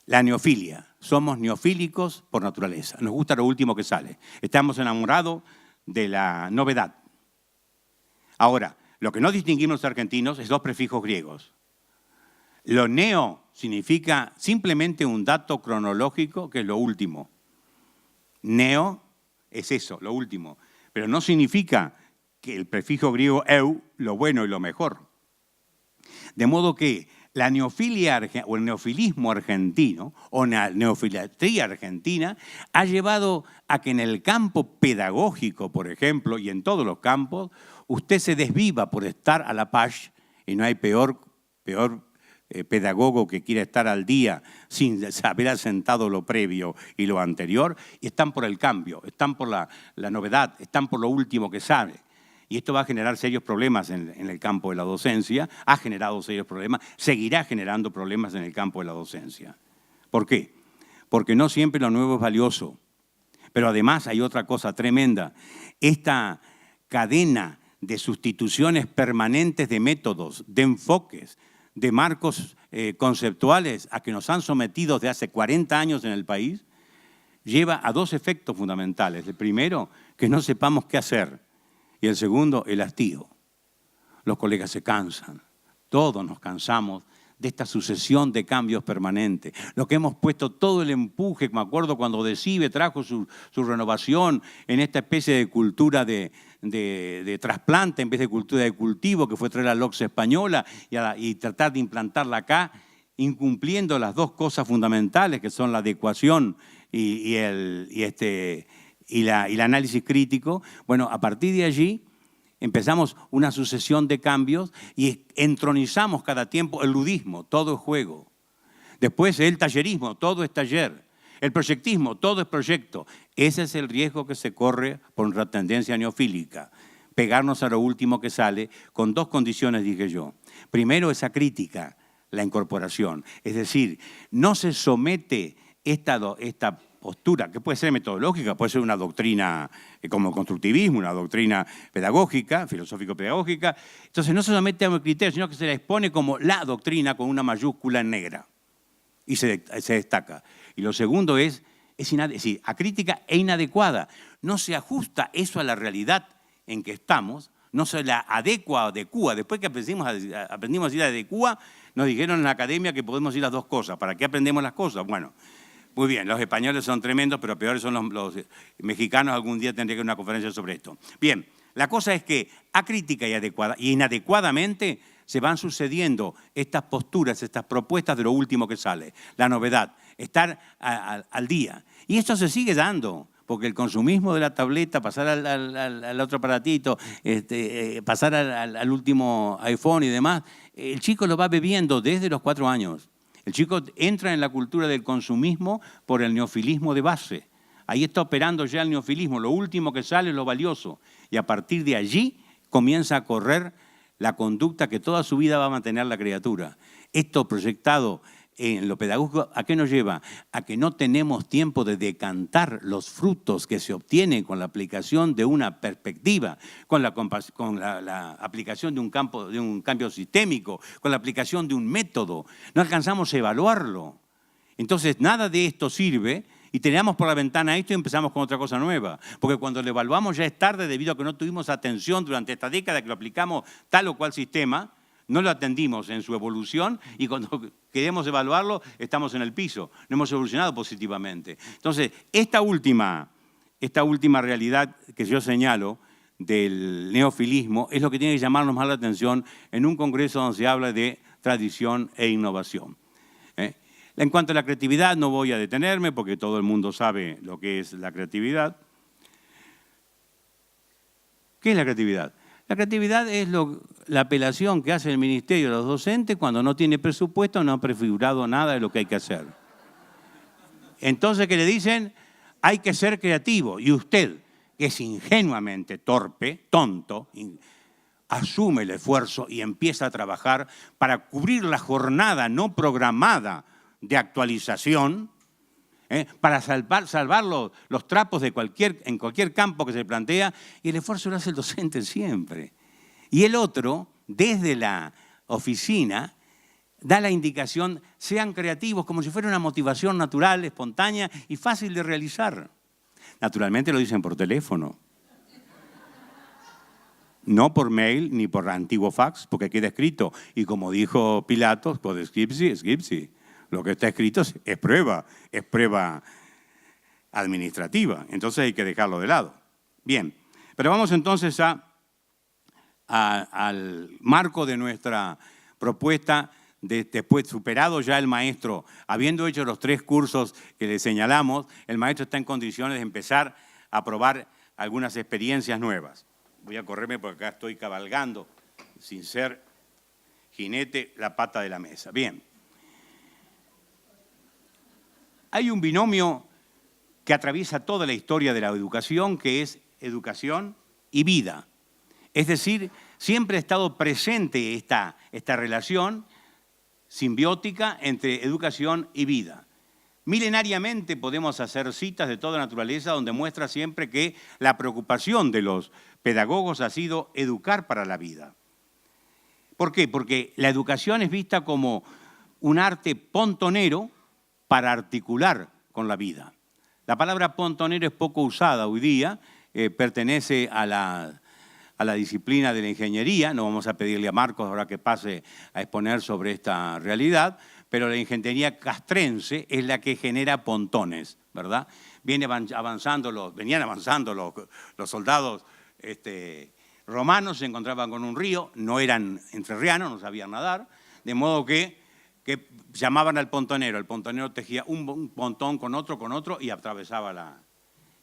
La neofilia. Somos neofílicos por naturaleza. Nos gusta lo último que sale. Estamos enamorados de la novedad. Ahora, lo que no distinguimos los argentinos es 2 prefijos griegos. Lo neo significa simplemente un dato cronológico que es lo último. Neo es eso, lo último. Pero no significa que el prefijo griego eu, lo bueno y lo mejor. De modo que la neofilia o el neofilismo argentino o la neofilatría argentina ha llevado a que en el campo pedagógico, por ejemplo, y en todos los campos, usted se desviva por estar a la paz y no hay peor pedagogo que quiera estar al día sin haber asentado lo previo y lo anterior, y están por el cambio, están por la novedad, están por lo último que sabe. Y esto va a generar serios problemas en el campo de la docencia, ha generado serios problemas, seguirá generando problemas en el campo de la docencia. ¿Por qué? Porque no siempre lo nuevo es valioso. Pero además hay otra cosa tremenda. Esta cadena de sustituciones permanentes de métodos, de enfoques, de marcos conceptuales a que nos han sometido desde hace 40 años en el país, lleva a 2 efectos fundamentales. El primero, que no sepamos qué hacer. Y el segundo, el hastío. Los colegas se cansan. Todos nos cansamos de esta sucesión de cambios permanentes. Lo que hemos puesto todo el empuje, me acuerdo cuando Decibe trajo su renovación en esta especie de cultura de trasplante en vez de cultura de cultivo, que fue traer la LOX española y tratar de implantarla acá, incumpliendo las dos cosas fundamentales que son la adecuación y el análisis crítico. Bueno, a partir de allí empezamos una sucesión de cambios y entronizamos cada tiempo el ludismo, todo es juego. Después el tallerismo, todo es taller. El proyectismo, todo es proyecto. Ese es el riesgo que se corre por nuestra tendencia neofílica. Pegarnos a lo último que sale con dos condiciones, dije yo. Primero, esa crítica, la incorporación. Es decir, no se somete esta postura, que puede ser metodológica, puede ser una doctrina como el constructivismo, una doctrina pedagógica, filosófico-pedagógica. Entonces no se somete a un criterio, sino que se la expone como la doctrina con una mayúscula en negra y se destaca. Y lo segundo es decir, acrítica e inadecuada. No se ajusta eso a la realidad en que estamos, no se la adecua. Después que aprendimos a decir adecua, nos dijeron en la academia que podemos decir las dos cosas. ¿Para qué aprendemos las cosas? Bueno, muy bien, los españoles son tremendos, pero peores son los mexicanos. Algún día tendré que dar una conferencia sobre esto. Bien, la cosa es que acrítica y inadecuadamente se van sucediendo estas posturas, estas propuestas de lo último que sale, la novedad, estar al día. Y esto se sigue dando, porque el consumismo de la tableta, pasar al otro aparatito, pasar al último iPhone y demás, el chico lo va bebiendo desde los 4 años. El chico entra en la cultura del consumismo por el neofilismo de base. Ahí está operando ya el neofilismo, lo último que sale es lo valioso. Y a partir de allí comienza a correr la conducta que toda su vida va a mantener la criatura. Esto proyectado en lo pedagógico, ¿a qué nos lleva? A que no tenemos tiempo de decantar los frutos que se obtienen con la aplicación de una perspectiva, con la aplicación de un cambio sistémico, con la aplicación de un método. No alcanzamos a evaluarlo. Entonces, nada de esto sirve y tiramos por la ventana esto y empezamos con otra cosa nueva. Porque cuando lo evaluamos ya es tarde debido a que no tuvimos atención durante esta década que lo aplicamos tal o cual sistema, no lo atendimos en su evolución y cuando queremos evaluarlo estamos en el piso. No hemos evolucionado positivamente. Entonces, esta última realidad que yo señalo del neofilismo es lo que tiene que llamarnos más la atención en un congreso donde se habla de tradición e innovación. En cuanto a la creatividad, no voy a detenerme porque todo el mundo sabe lo que es la creatividad. ¿Qué es la creatividad? La creatividad es la apelación que hace el ministerio a los docentes cuando no tiene presupuesto, no ha prefigurado nada de lo que hay que hacer. Entonces, ¿qué le dicen? Hay que ser creativo. Y usted, que es ingenuamente torpe, tonto, asume el esfuerzo y empieza a trabajar para cubrir la jornada no programada de actualización, para salvar los trapos en cualquier campo que se plantea, y el esfuerzo lo hace el docente siempre. Y el otro, desde la oficina, da la indicación, sean creativos, como si fuera una motivación natural, espontánea y fácil de realizar. Naturalmente lo dicen por teléfono. No por mail ni por antiguo fax, porque queda escrito. Y como dijo Pilatos, pues scripsi. Lo que está escrito es prueba administrativa. Entonces hay que dejarlo de lado. Bien, pero vamos entonces al marco de nuestra propuesta, después superado ya el maestro, habiendo hecho los 3 cursos que le señalamos, el maestro está en condiciones de empezar a probar algunas experiencias nuevas. Voy a correrme porque acá estoy cabalgando, sin ser jinete, la pata de la mesa. Bien. Hay un binomio que atraviesa toda la historia de la educación, que es educación y vida. Es decir, siempre ha estado presente esta relación simbiótica entre educación y vida. Milenariamente podemos hacer citas de toda naturaleza donde muestra siempre que la preocupación de los pedagogos ha sido educar para la vida. ¿Por qué? Porque la educación es vista como un arte pontonero para articular con la vida. La palabra pontonero es poco usada hoy día, pertenece a a la disciplina de la ingeniería. No vamos a pedirle a Marcos ahora que pase a exponer sobre esta realidad, pero la ingeniería castrense es la que genera pontones, ¿verdad? Venían avanzando los soldados romanos, se encontraban con un río, no eran entrerrianos, no sabían nadar, de modo que llamaban al pontonero. El pontonero tejía un pontón con otro y atravesaba la...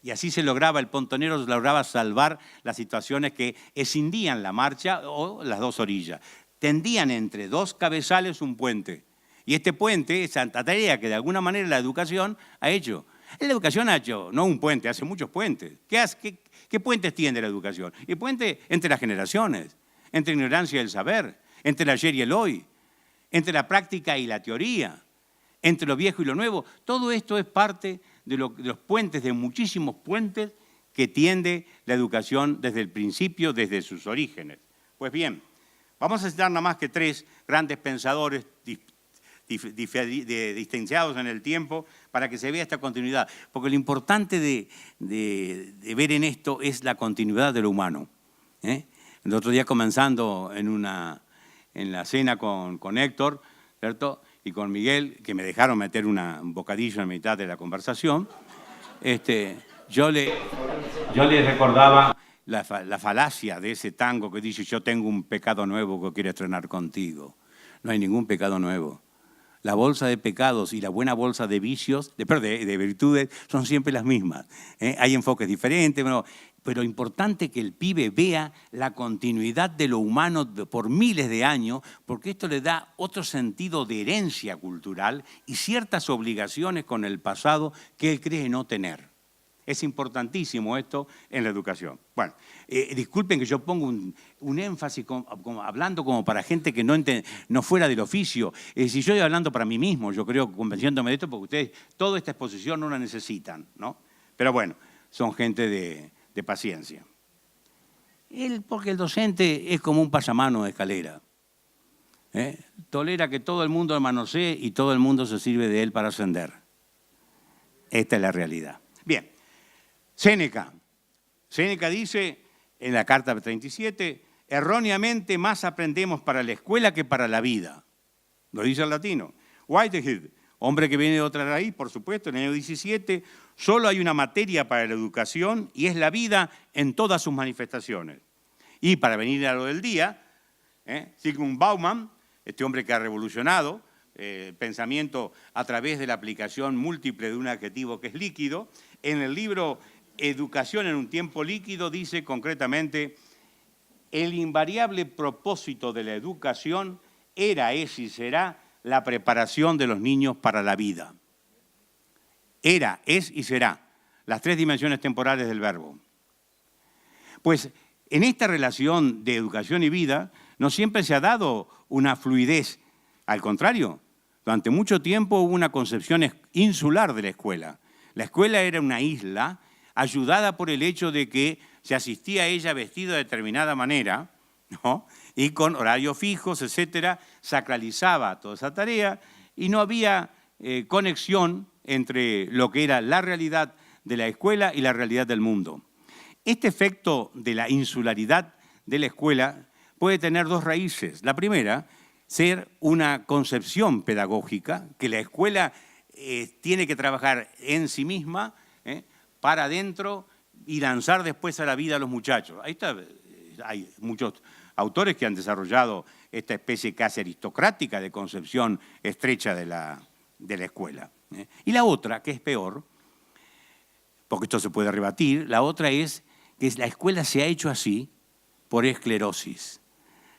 Y así se lograba, el pontonero lograba salvar las situaciones que escindían la marcha o las dos orillas. Tendían entre dos cabezales un puente. Y este puente, esa tarea que de alguna manera la educación ha hecho. La educación ha hecho, no un puente, hace muchos puentes. ¿Qué puentes tiene la educación? El puente entre las generaciones, entre la ignorancia y el saber, entre el ayer y el hoy, entre la práctica y la teoría, entre lo viejo y lo nuevo. Todo esto es parte de los puentes, de muchísimos puentes que tiende la educación desde el principio, desde sus orígenes. Pues bien, vamos a citar nada más que tres grandes pensadores distanciados en el tiempo para que se vea esta continuidad. Porque lo importante de ver en esto es la continuidad de lo humano. El otro día comenzando en la cena con Héctor, ¿cierto?, y con Miguel, que me dejaron meter un bocadillo en mitad de la conversación, yo le recordaba la falacia de ese tango que dice: yo tengo un pecado nuevo que quiero estrenar contigo. No hay ningún pecado nuevo. La bolsa de pecados y la buena bolsa de vicios, de virtudes, son siempre las mismas. Hay enfoques diferentes, pero importante que el pibe vea la continuidad de lo humano por miles de años, porque esto le da otro sentido de herencia cultural y ciertas obligaciones con el pasado que él cree no tener. Es importantísimo esto en la educación. Bueno, disculpen que yo pongo un énfasis hablando como para gente que no fuera del oficio. Si yo estoy hablando para mí mismo, yo creo, convenciéndome de esto, porque ustedes toda esta exposición no la necesitan, ¿no? Pero bueno, son gente de paciencia. Porque el docente es como un pasamano de escalera. Tolera que todo el mundo manosee y todo el mundo se sirve de él para ascender. Esta es la realidad. Bien. Séneca dice en la carta 37, erróneamente más aprendemos para la escuela que para la vida. Lo dice el latino. Whitehead, hombre que viene de otra raíz, por supuesto, en el año 17, solo hay una materia para la educación y es la vida en todas sus manifestaciones. Y para venir a lo del día, Zygmunt Bauman, este hombre que ha revolucionado el pensamiento a través de la aplicación múltiple de un adjetivo que es líquido, en el libro Educación en un tiempo líquido dice concretamente: el invariable propósito de la educación era, es y será la preparación de los niños para la vida. Era, es y será, las tres dimensiones temporales del verbo. Pues en esta relación de educación y vida no siempre se ha dado una fluidez. Al contrario, durante mucho tiempo hubo una concepción insular de la escuela. La escuela era una isla ayudada por el hecho de que se asistía a ella vestido de determinada manera, ¿no?, y con horarios fijos, etcétera, sacralizaba toda esa tarea y no había conexión entre lo que era la realidad de la escuela y la realidad del mundo. Este efecto de la insularidad de la escuela puede tener dos raíces. La primera, ser una concepción pedagógica, que la escuela tiene que trabajar en sí misma, para adentro y lanzar después a la vida a los muchachos. Ahí está, hay muchos autores que han desarrollado esta especie casi aristocrática de concepción estrecha de la escuela. Y la otra, que es peor, porque esto se puede rebatir, la otra es que la escuela se ha hecho así por esclerosis.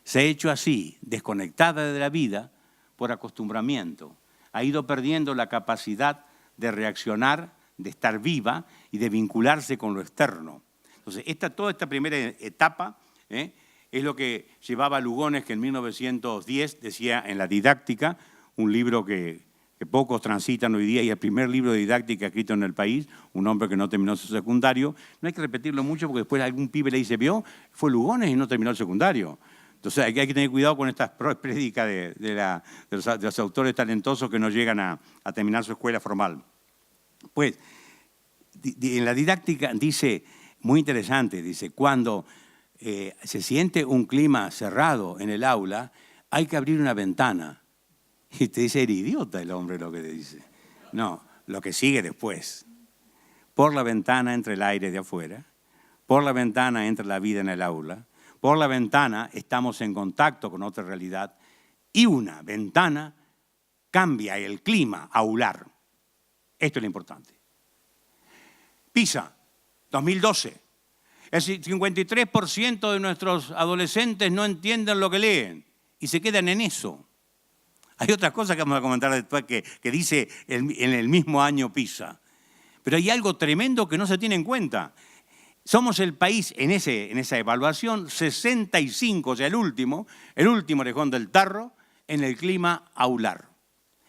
Se ha hecho así, desconectada de la vida, por acostumbramiento. Ha ido perdiendo la capacidad de reaccionar, de estar viva y de vincularse con lo externo. Entonces, toda esta primera etapa es lo que llevaba a Lugones, que en 1910 decía en La Didáctica, un libro que pocos transitan hoy día y el primer libro de didáctica escrito en el país, un hombre que no terminó su secundario. No hay que repetirlo mucho porque después algún pibe le dice, ¿vio? Fue Lugones y no terminó el secundario. Entonces hay que tener cuidado con estas prédicas de los autores talentosos que no llegan a terminar su escuela formal. Pues en La Didáctica dice, muy interesante, dice, cuando se siente un clima cerrado en el aula, hay que abrir una ventana. Y te dice, eres idiota el hombre lo que te dice. No, lo que sigue después. Por la ventana entra el aire de afuera, por la ventana entra la vida en el aula, por la ventana estamos en contacto con otra realidad y una ventana cambia el clima aular. Esto es lo importante. PISA, 2012. El 53% de nuestros adolescentes no entienden lo que leen y se quedan en eso. Hay otras cosas que vamos a comentar después que dice en el mismo año PISA. Pero hay algo tremendo que no se tiene en cuenta. Somos el país en esa evaluación 65, o sea, el último orejón del tarro en el clima aular.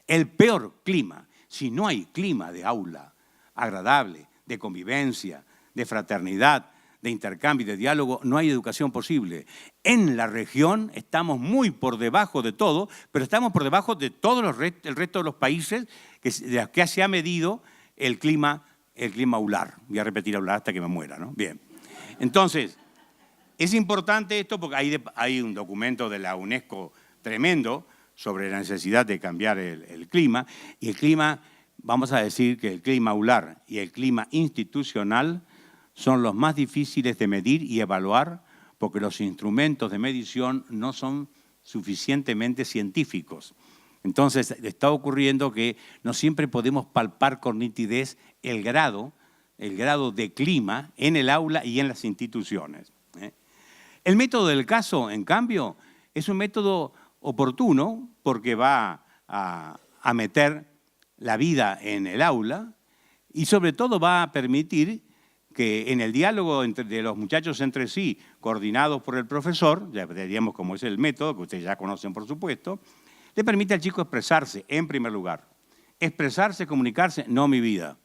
El peor clima. Si no hay clima de aula agradable, de convivencia, de fraternidad, de intercambio, de diálogo, no hay educación posible. En la región estamos muy por debajo de todo, pero estamos por debajo de todo el resto de los países de los que se ha medido el clima aular. Voy a repetir aular hasta que me muera, ¿no? Bien. Entonces, es importante esto porque hay un documento de la UNESCO tremendo sobre la necesidad de cambiar el clima. Y el clima, vamos a decir que el clima aular y el clima institucional son los más difíciles de medir y evaluar porque los instrumentos de medición no son suficientemente científicos. Entonces, está ocurriendo que no siempre podemos palpar con nitidez el grado de clima en el aula y en las instituciones. El método del caso, en cambio, es un método oportuno porque va a meter la vida en el aula y sobre todo va a permitir que en el diálogo de los muchachos entre sí, coordinados por el profesor, ya diríamos cómo es el método, que ustedes ya conocen por supuesto, le permite al chico expresarse en primer lugar. Expresarse, comunicarse, no mi vida,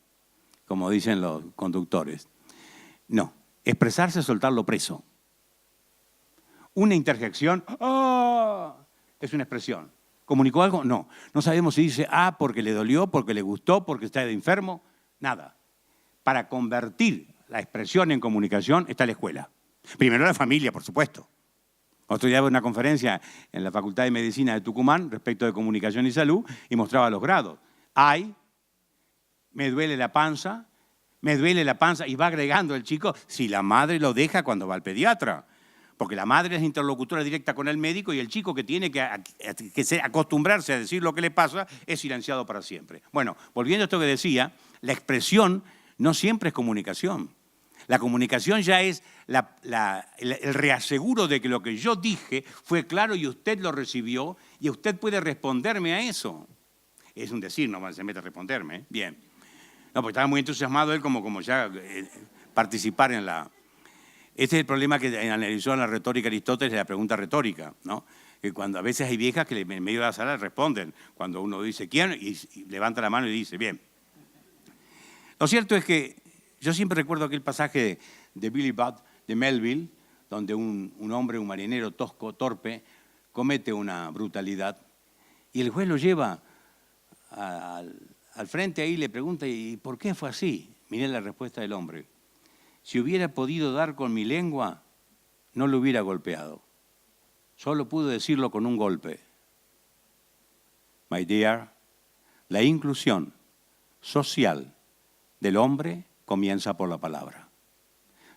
como dicen los conductores. No, expresarse es soltarlo preso. Una interjección, ¡ah!, es una expresión. ¿Comunicó algo? No. No sabemos si dice porque le dolió, porque le gustó, porque está enfermo, nada. Para convertir la expresión en comunicación está la escuela. Primero la familia, por supuesto. Otro día daba una conferencia en la Facultad de Medicina de Tucumán respecto de comunicación y salud y mostraba los grados. Me duele la panza, y va agregando el chico si la madre lo deja cuando va al pediatra. Porque la madre es interlocutora directa con el médico y el chico que tiene que acostumbrarse a decir lo que le pasa es silenciado para siempre. Bueno, volviendo a esto que decía, la expresión no siempre es comunicación. La comunicación ya es el reaseguro de que lo que yo dije fue claro y usted lo recibió y usted puede responderme a eso. Es un decir, no se mete a responderme. Bien. No, porque estaba muy entusiasmado él como ya participar en la... Este es el problema que analizó en la retórica Aristóteles, la pregunta retórica, ¿no? Que cuando a veces hay viejas que en medio de la sala responden. Cuando uno dice ¿quién? Y levanta la mano y dice bien. Lo cierto es que yo siempre recuerdo aquel pasaje de Billy Budd de Melville, donde un hombre, un marinero tosco, torpe, comete una brutalidad y el juez lo lleva al frente ahí y le pregunta ¿y por qué fue así? Miré la respuesta del hombre. Si hubiera podido dar con mi lengua, no lo hubiera golpeado. Solo pude decirlo con un golpe. My dear, la inclusión social del hombre comienza por la palabra.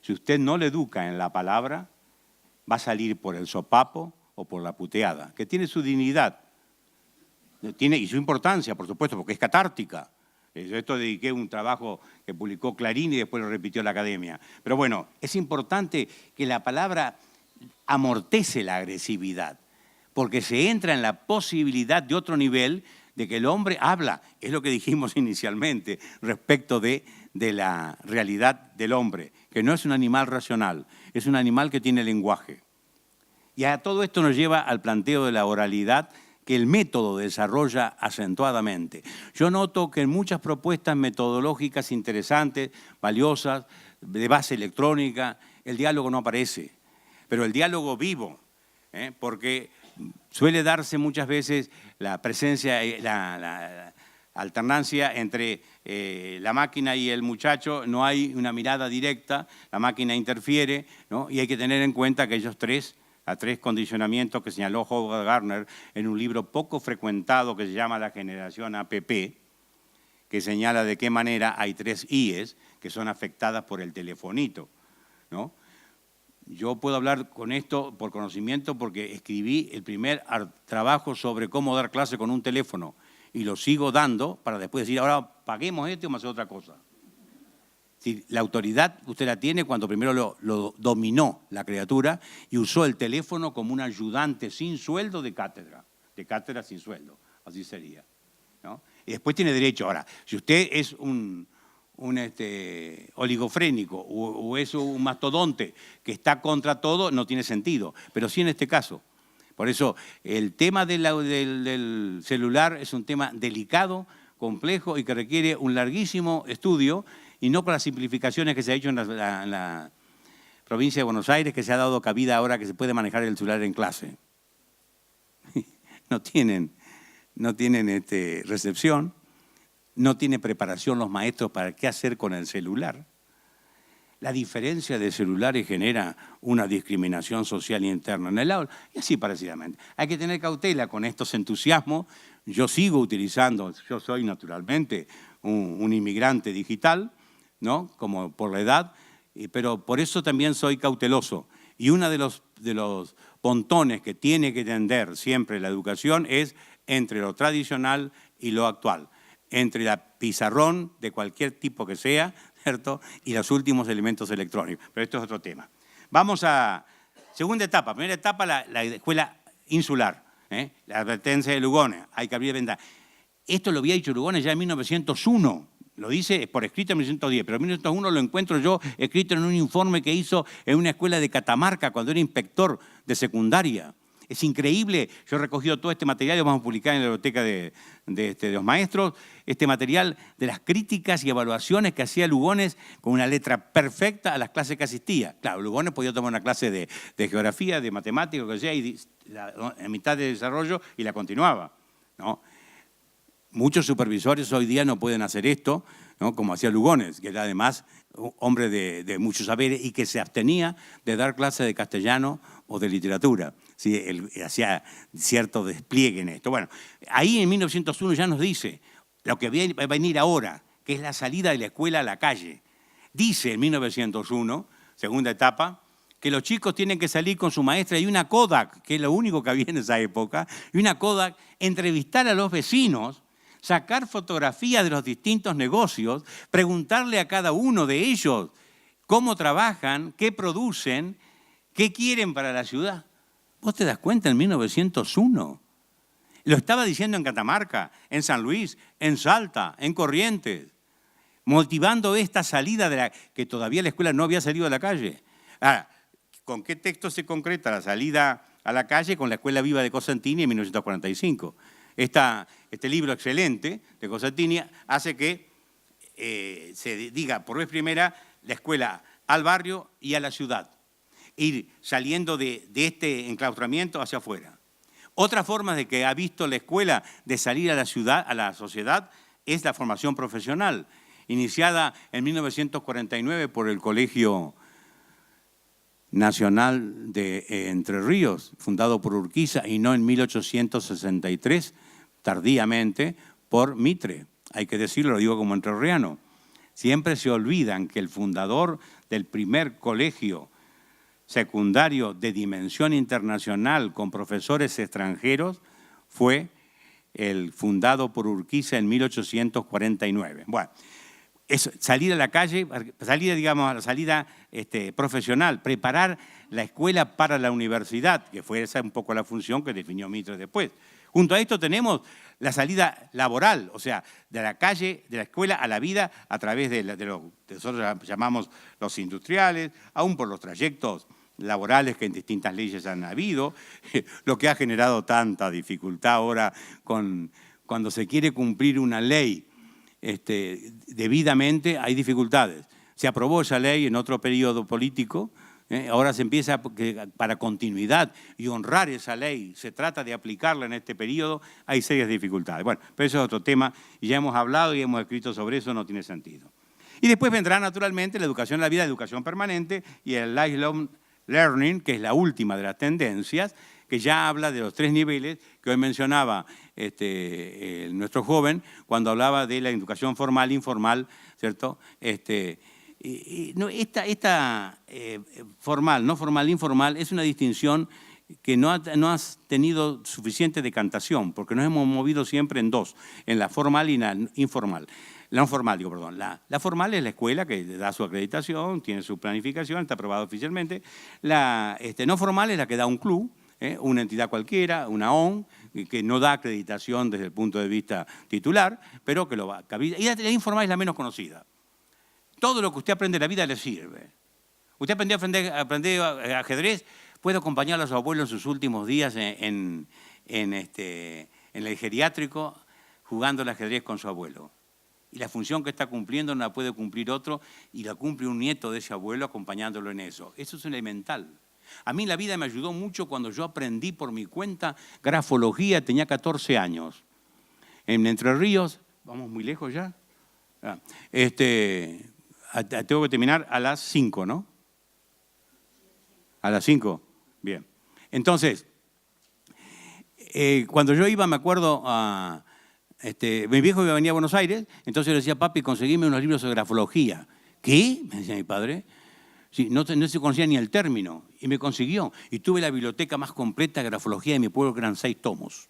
Si usted no le educa en la palabra, va a salir por el sopapo o por la puteada, que tiene su dignidad y su importancia, por supuesto, porque es catártica. Esto dediqué un trabajo que publicó Clarín y después lo repitió la Academia. Pero bueno, es importante que la palabra amortece la agresividad, porque se entra en la posibilidad de otro nivel de que el hombre habla. Es lo que dijimos inicialmente respecto de la realidad del hombre, que no es un animal racional, es un animal que tiene lenguaje. Y a todo esto nos lleva al planteo de la oralidad que el método desarrolla acentuadamente. Yo noto que en muchas propuestas metodológicas interesantes, valiosas, de base electrónica, el diálogo no aparece, pero el diálogo vivo, porque suele darse muchas veces la presencia, alternancia entre la máquina y el muchacho, no hay una mirada directa, la máquina interfiere, ¿no? Y hay que tener en cuenta que ellos tres condicionamientos que señaló Howard Gardner en un libro poco frecuentado que se llama La generación APP, que señala de qué manera hay 3 IES que son afectadas por el telefonito, ¿no? Yo puedo hablar con esto por conocimiento porque escribí el primer trabajo sobre cómo dar clase con un teléfono y lo sigo dando para después decir, ahora paguemos esto y vamos a hacer otra cosa. Si la autoridad usted la tiene cuando primero lo dominó la criatura y usó el teléfono como un ayudante sin sueldo de cátedra sin sueldo, así sería, ¿no? Y después tiene derecho. Ahora, si usted es un oligofrénico o es un mastodonte que está contra todo, no tiene sentido, pero sí en este caso. Por eso el tema del celular es un tema delicado, complejo y que requiere un larguísimo estudio y no con las simplificaciones que se ha hecho en la provincia de Buenos Aires, que se ha dado cabida ahora que se puede manejar el celular en clase. No tienen recepción, no tienen preparación los maestros para qué hacer con el celular. La diferencia de celulares genera una discriminación social interna en el aula y así parecidamente. Hay que tener cautela con estos entusiasmos. Yo sigo utilizando, yo soy naturalmente un inmigrante digital, ¿no? Como por la edad, pero por eso también soy cauteloso. Y uno de los pontones que tiene que tender siempre la educación es entre lo tradicional y lo actual, entre la pizarrón de cualquier tipo que sea, ¿cierto? Y los últimos elementos electrónicos. Pero esto es otro tema. Vamos a segunda etapa. Primera etapa, la escuela insular, la advertencia de Lugones, hay que abrir ventanas. Esto lo había dicho Lugones ya en 1901. Lo dice por escrito en 1910, pero en 1901 lo encuentro yo escrito en un informe que hizo en una escuela de Catamarca cuando era inspector de secundaria. Es increíble, yo he recogido todo este material y lo vamos a publicar en la biblioteca de los maestros, este material de las críticas y evaluaciones que hacía Lugones con una letra perfecta a las clases que asistía. Claro, Lugones podía tomar una clase de geografía, de matemáticas, lo que sea, y en mitad de desarrollo y la continuaba, ¿no? Muchos supervisores hoy día no pueden hacer esto, ¿no? Como hacía Lugones, que era además un hombre de muchos saberes y que se abstenía de dar clases de castellano o de literatura. Sí, él hacía cierto despliegue en esto. Bueno, ahí en 1901 ya nos dice lo que va a venir ahora, que es la salida de la escuela a la calle. Dice en 1901, segunda etapa, que los chicos tienen que salir con su maestra y una Kodak, que es lo único que había en esa época, y una Kodak, entrevistar a los vecinos, sacar fotografías de los distintos negocios, preguntarle a cada uno de ellos cómo trabajan, qué producen, qué quieren para la ciudad. ¿Vos te das cuenta en 1901? Lo estaba diciendo en Catamarca, en San Luis, en Salta, en Corrientes, motivando esta salida que todavía la escuela no había salido a la calle. Ahora, ¿con qué texto se concreta la salida a la calle? Con la Escuela Viva de Cosentini en 1945. Este libro excelente de Cosentini hace que se diga por vez primera la escuela al barrio y a la ciudad, ir saliendo de este enclaustramiento hacia afuera. Otra forma de que ha visto la escuela de salir a la ciudad, a la sociedad, es la formación profesional, iniciada en 1949 por el Colegio Nacional de Entre Ríos, fundado por Urquiza, y no en 1863, tardíamente, por Mitre. Hay que decirlo, lo digo como entrerriano. Siempre se olvidan que el fundador del primer colegio secundario de dimensión internacional con profesores extranjeros fue el fundado por Urquiza en 1849. Bueno, es salir a la calle, digamos, a la salida profesional, preparar la escuela para la universidad, que fue esa un poco la función que definió Mitre después. Junto a esto tenemos la salida laboral, o sea, de la calle, de la escuela a la vida a través de lo que nosotros llamamos los industriales, aún por los trayectos laborales que en distintas leyes han habido, lo que ha generado tanta dificultad ahora cuando se quiere cumplir una ley debidamente, hay dificultades. Se aprobó esa ley en otro periodo político, Ahora se empieza para continuidad y honrar esa ley, se trata de aplicarla en este periodo, hay serias dificultades. Bueno, pero eso es otro tema y ya hemos hablado y hemos escrito sobre eso, no tiene sentido. Y después vendrá naturalmente la educación en la vida, la educación permanente y el lifelong learning, que es la última de las tendencias, que ya habla de los 3 niveles que hoy mencionaba nuestro joven cuando hablaba de la educación formal, informal, ¿cierto? Formal, no formal, informal, es una distinción que no has tenido suficiente decantación, porque nos hemos movido siempre en dos, en la formal y la informal. La no formal, digo, perdón. La formal es la escuela que da su acreditación, tiene su planificación, está aprobada oficialmente. La no formal es la que da un club, una entidad cualquiera, una ON, que no da acreditación desde el punto de vista titular, pero que lo va a... Y la informal es la menos conocida. Todo lo que usted aprende en la vida le sirve. Usted aprendió ajedrez, puede acompañar a su abuelo en sus últimos días en el geriátrico jugando al ajedrez con su abuelo. Y la función que está cumpliendo no la puede cumplir otro y la cumple un nieto de ese abuelo acompañándolo en eso. Eso es elemental. A mí la vida me ayudó mucho cuando yo aprendí por mi cuenta grafología, tenía 14 años. En Entre Ríos, vamos muy lejos ya. Tengo que terminar a las 5, ¿no? A las 5, bien. Entonces, cuando yo iba, me acuerdo, mi viejo venía a Buenos Aires, entonces yo le decía, papi, conseguime unos libros de grafología. ¿Qué? Me decía mi padre. Sí, no se conocía ni el término, y me consiguió. Y tuve la biblioteca más completa de grafología de mi pueblo, que eran 6 tomos.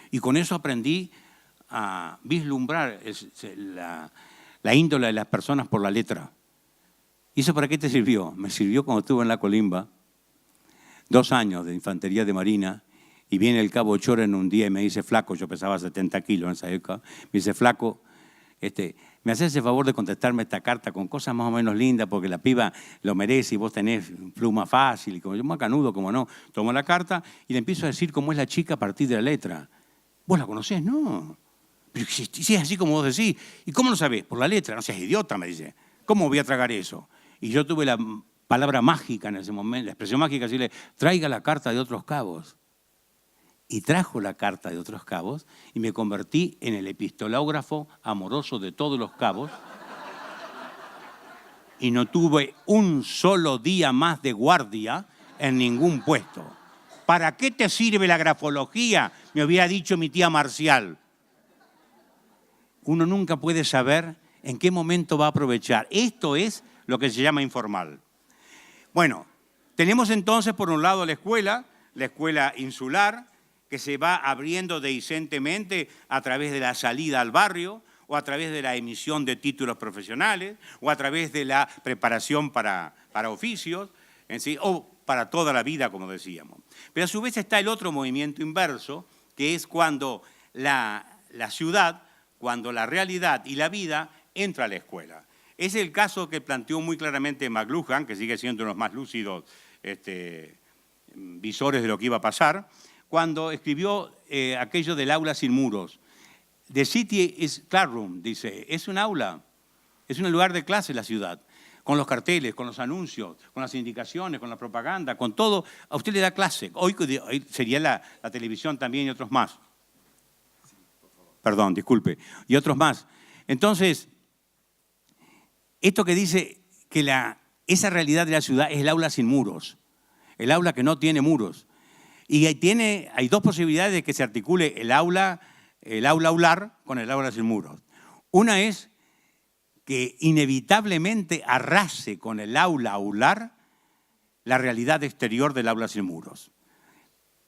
Y con eso aprendí a vislumbrar la índole de las personas por la letra. ¿Y eso para qué te sirvió? Me sirvió cuando estuve en la Colimba, 2 años de infantería de marina, y viene el cabo Chora en un día y me dice, flaco, yo pesaba 70 kilos en esa época, me dice, flaco, me haces el favor de contestarme esta carta con cosas más o menos lindas porque la piba lo merece y vos tenés pluma fácil y como yo macanudo, como no. Tomo la carta y le empiezo a decir cómo es la chica a partir de la letra. ¿Vos la conocés? No. Pero si es así como vos decís. ¿Y cómo lo sabés? Por la letra. No seas idiota, me dice. ¿Cómo voy a tragar eso? Y yo tuve la palabra mágica en ese momento, la expresión mágica, decirle, traiga la carta de Otros Cabos. Y trajo la carta de Otros Cabos y me convertí en el epistológrafo amoroso de todos los cabos y no tuve un solo día más de guardia en ningún puesto. ¿Para qué te sirve la grafología? Me hubiera dicho mi tía Marcial. Uno nunca puede saber en qué momento va a aprovechar. Esto es lo que se llama informal. Bueno, tenemos entonces por un lado la escuela insular, que se va abriendo decentemente a través de la salida al barrio o a través de la emisión de títulos profesionales o a través de la preparación para oficios, o para toda la vida, como decíamos. Pero a su vez está el otro movimiento inverso, que es cuando la ciudad, cuando la realidad y la vida entra a la escuela. Es el caso que planteó muy claramente McLuhan, que sigue siendo uno de los más lúcidos visores de lo que iba a pasar, cuando escribió aquello del aula sin muros. The city is classroom, dice, es un aula, es un lugar de clase la ciudad, con los carteles, con los anuncios, con las indicaciones, con la propaganda, con todo, a usted le da clase. Hoy sería la televisión también y otros más. Perdón, disculpe, y otros más. Entonces, esto que dice que esa realidad de la ciudad es el aula sin muros, el aula que no tiene muros. Y hay 2 posibilidades de que se articule el aula aular con el aula sin muros. Una es que inevitablemente arrase con el aula aular la realidad exterior del aula sin muros.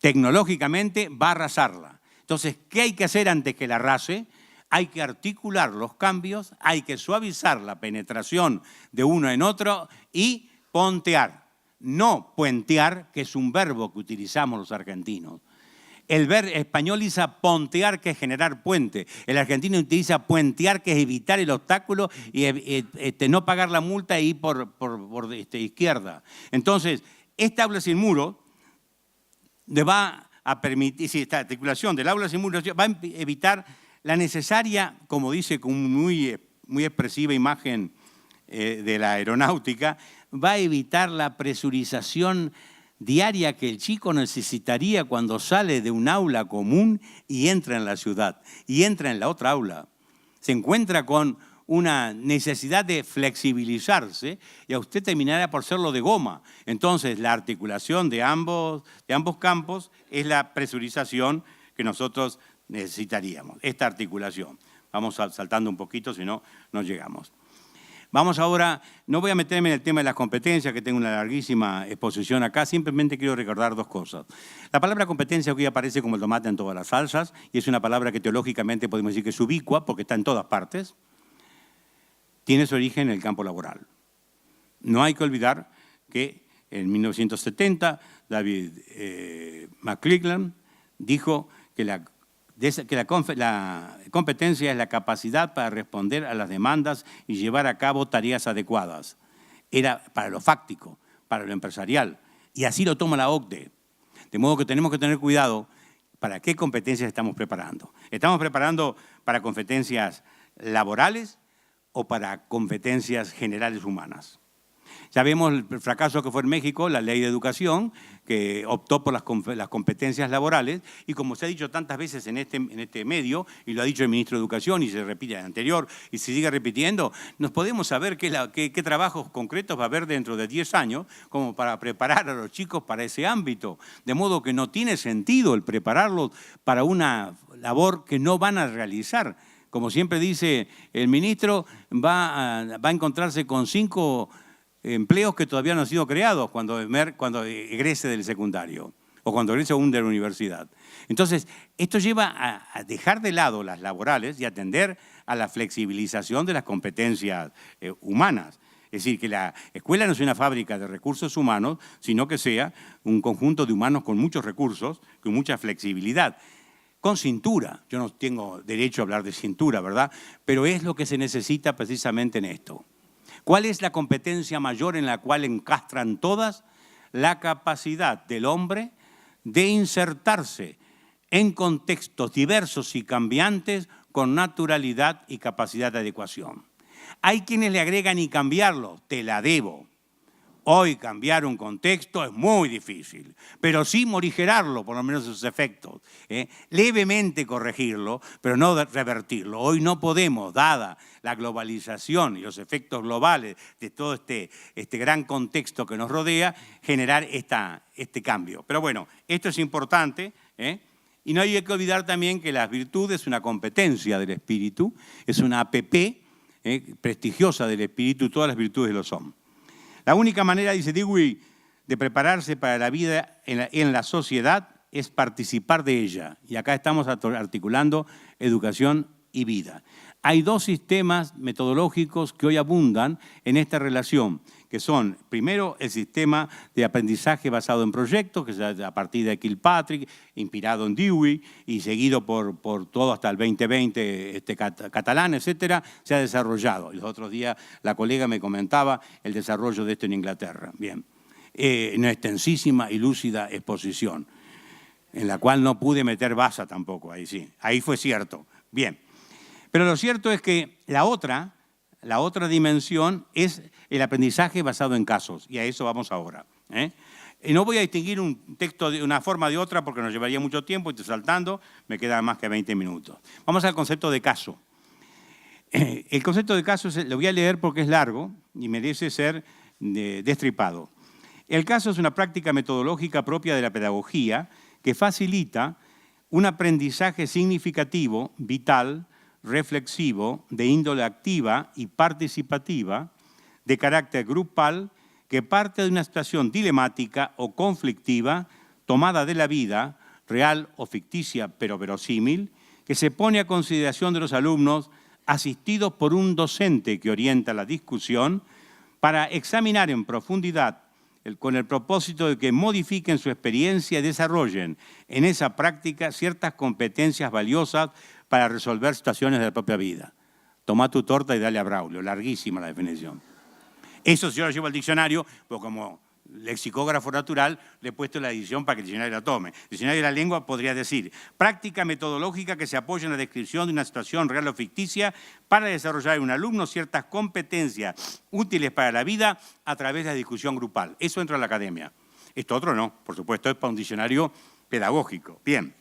Tecnológicamente va a arrasarla. Entonces, ¿qué hay que hacer antes que la arrase? Hay que articular los cambios, hay que suavizar la penetración de uno en otro y pontear. No puentear, que es un verbo que utilizamos los argentinos. El español dice pontear, que es generar puente. El argentino utiliza puentear, que es evitar el obstáculo y no pagar la multa e ir por izquierda. Entonces, esta aula sin muro le va a permitir, si esta articulación del aula sin muros va a evitar la necesaria, como dice con muy expresiva imagen de la aeronáutica, va a evitar la presurización diaria que el chico necesitaría cuando sale de un aula común y entra en la ciudad, y entra en la otra aula. Se encuentra con una necesidad de flexibilizarse y a usted terminará por serlo de goma. Entonces, la articulación de ambos campos es la presurización que nosotros necesitaríamos, esta articulación. Vamos saltando un poquito, si no, no llegamos. Vamos ahora, no voy a meterme en el tema de las competencias, que tengo una larguísima exposición acá, simplemente quiero recordar dos cosas. La palabra competencia hoy aparece como el tomate en todas las salsas, y es una palabra que teológicamente podemos decir que es ubicua, porque está en todas partes. Tiene su origen en el campo laboral. No hay que olvidar que en 1970 David McClelland dijo que la competencia es la capacidad para responder a las demandas y llevar a cabo tareas adecuadas. Era para lo fáctico, para lo empresarial, y así lo toma la OCDE. De modo que tenemos que tener cuidado para qué competencias estamos preparando. ¿Estamos preparando para competencias laborales o para competencias generales humanas? Ya vemos el fracaso que fue en México, la ley de educación, que optó por las competencias laborales, y como se ha dicho tantas veces en este medio, y lo ha dicho el ministro de Educación, y se repite en el anterior, y se sigue repitiendo, nos podemos saber qué trabajos concretos va a haber dentro de 10 años, como para preparar a los chicos para ese ámbito. De modo que no tiene sentido el prepararlos para una labor que no van a realizar. Como siempre dice el ministro, va a encontrarse con 5 empleos que todavía no han sido creados cuando egrese del secundario o cuando egrese aún de la universidad. Entonces, esto lleva a dejar de lado las laborales y atender a la flexibilización de las competencias humanas. Es decir, que la escuela no es una fábrica de recursos humanos, sino que sea un conjunto de humanos con muchos recursos, con mucha flexibilidad. Con cintura. Yo no tengo derecho a hablar de cintura, ¿verdad? Pero es lo que se necesita precisamente en esto. ¿Cuál es la competencia mayor en la cual encastran todas? La capacidad del hombre de insertarse en contextos diversos y cambiantes con naturalidad y capacidad de adecuación. Hay quienes le agregan y cambiarlo, te la debo. Hoy cambiar un contexto es muy difícil, pero sí morigerarlo, por lo menos sus efectos. Levemente corregirlo, pero no revertirlo. Hoy no podemos, dada la globalización y los efectos globales de todo este gran contexto que nos rodea, generar este cambio. Pero bueno, esto es importante, y no hay que olvidar también que las virtudes es una competencia del espíritu, es una APP prestigiosa del espíritu, todas las virtudes lo son. La única manera, dice Dewey, de prepararse para la vida en la sociedad es participar de ella. Y acá estamos articulando educación y vida. Hay 2 sistemas metodológicos que hoy abundan en esta relación, que son, primero, el sistema de aprendizaje basado en proyectos, que es a partir de Kilpatrick, inspirado en Dewey, y seguido por todo hasta el 2020, catalán, etcétera, se ha desarrollado. Y los otros días la colega me comentaba el desarrollo de esto en Inglaterra. Bien, una extensísima y lúcida exposición, en la cual no pude meter baza tampoco, ahí sí, ahí fue cierto. Bien, pero lo cierto es que la otra dimensión es el aprendizaje basado en casos, y a eso vamos ahora. Y no voy a distinguir un texto de una forma de otra porque nos llevaría mucho tiempo, y estoy saltando, me quedan más que 20 minutos. Vamos al concepto de caso. El concepto de caso lo voy a leer porque es largo y merece ser destripado. El caso es una práctica metodológica propia de la pedagogía que facilita un aprendizaje significativo, vital, reflexivo, de índole activa y participativa, de carácter grupal, que parte de una situación dilemática o conflictiva, tomada de la vida, real o ficticia, pero verosímil, que se pone a consideración de los alumnos, asistidos por un docente que orienta la discusión, para examinar en profundidad, con el propósito de que modifiquen su experiencia y desarrollen en esa práctica ciertas competencias valiosas para resolver situaciones de la propia vida. Tomá tu torta y dale a Braulio, larguísima la definición. Eso yo lo llevo al diccionario, pues como lexicógrafo natural le he puesto la edición para que el diccionario la tome. El diccionario de la lengua podría decir: práctica metodológica que se apoya en la descripción de una situación real o ficticia para desarrollar en un alumno ciertas competencias útiles para la vida a través de la discusión grupal. Eso entra en la academia. Esto otro no, por supuesto, es para un diccionario pedagógico. Bien.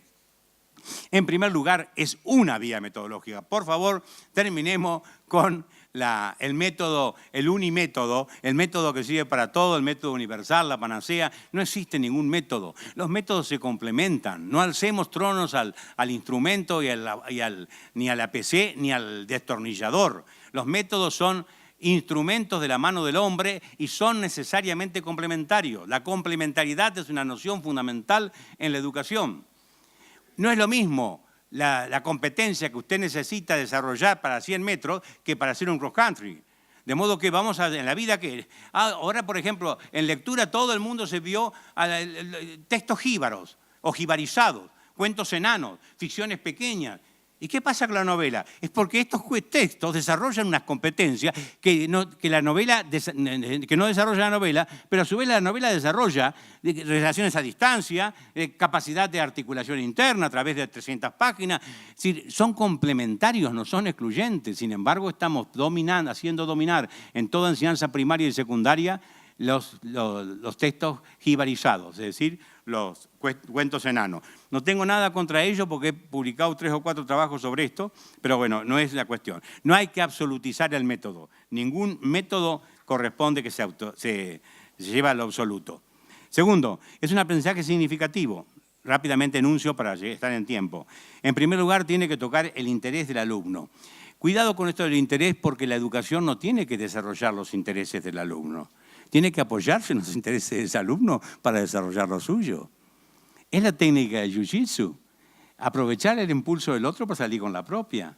En primer lugar, es una vía metodológica. Por favor, terminemos con el método, el unimétodo, el método que sirve para todo, el método universal, la panacea. No existe ningún método. Los métodos se complementan. No alcemos tronos al instrumento ni a la PC ni al destornillador. Los métodos son instrumentos de la mano del hombre y son necesariamente complementarios. La complementariedad es una noción fundamental en la educación. No es lo mismo la competencia que usted necesita desarrollar para 100 metros que para hacer un cross country. De modo que vamos en la vida que... ahora, por ejemplo, en lectura todo el mundo se vio textos jíbaros o jibarizados, cuentos enanos, ficciones pequeñas. ¿Y qué pasa con la novela? Es porque estos textos desarrollan unas competencias que no desarrolla la novela, pero a su vez la novela desarrolla relaciones a distancia, capacidad de articulación interna a través de 300 páginas. Es decir, son complementarios, no son excluyentes. Sin embargo, estamos haciendo dominar en toda enseñanza primaria y secundaria los textos jibarizados, es decir, los cuentos enanos. No tengo nada contra ello porque he publicado 3 o 4 trabajos sobre esto, pero bueno, no es la cuestión. No hay que absolutizar el método. Ningún método corresponde que se lleve al absoluto. Segundo, es un aprendizaje significativo. Rápidamente enuncio para estar en tiempo. En primer lugar, tiene que tocar el interés del alumno. Cuidado con esto del interés porque la educación no tiene que desarrollar los intereses del alumno. Tiene que apoyarse en los intereses de ese alumno para desarrollar lo suyo. Es la técnica de Jiu-Jitsu. Aprovechar el impulso del otro para salir con la propia.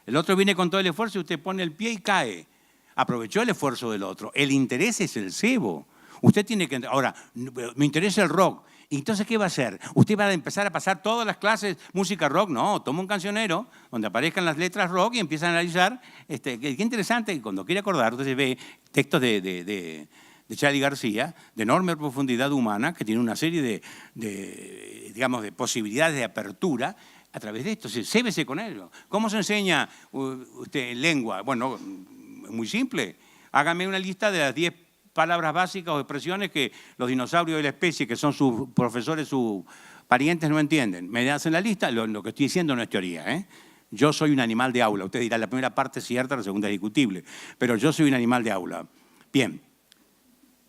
El otro viene con todo el esfuerzo y usted pone el pie y cae. Aprovechó el esfuerzo del otro. El interés es el cebo. Usted tiene que... Ahora, me interesa el rock. ¿Y entonces qué va a hacer? ¿Usted va a empezar a pasar todas las clases música rock? No, toma un cancionero donde aparezcan las letras rock y empieza a analizar. Qué interesante, cuando quiere acordar, usted ve textos de Charly García, de enorme profundidad humana, que tiene una serie de posibilidades de apertura a través de esto. Cébese con ello. ¿Cómo se enseña usted lengua? Bueno, muy simple. Hágame una lista de las 10 palabras básicas o expresiones que los dinosaurios de la especie, que son sus profesores, sus parientes, no entienden. Me hacen la lista, lo que estoy diciendo no es teoría, ¿eh? Yo soy un animal de aula. Usted dirá, la primera parte es cierta, la segunda es discutible. Pero yo soy un animal de aula. Bien.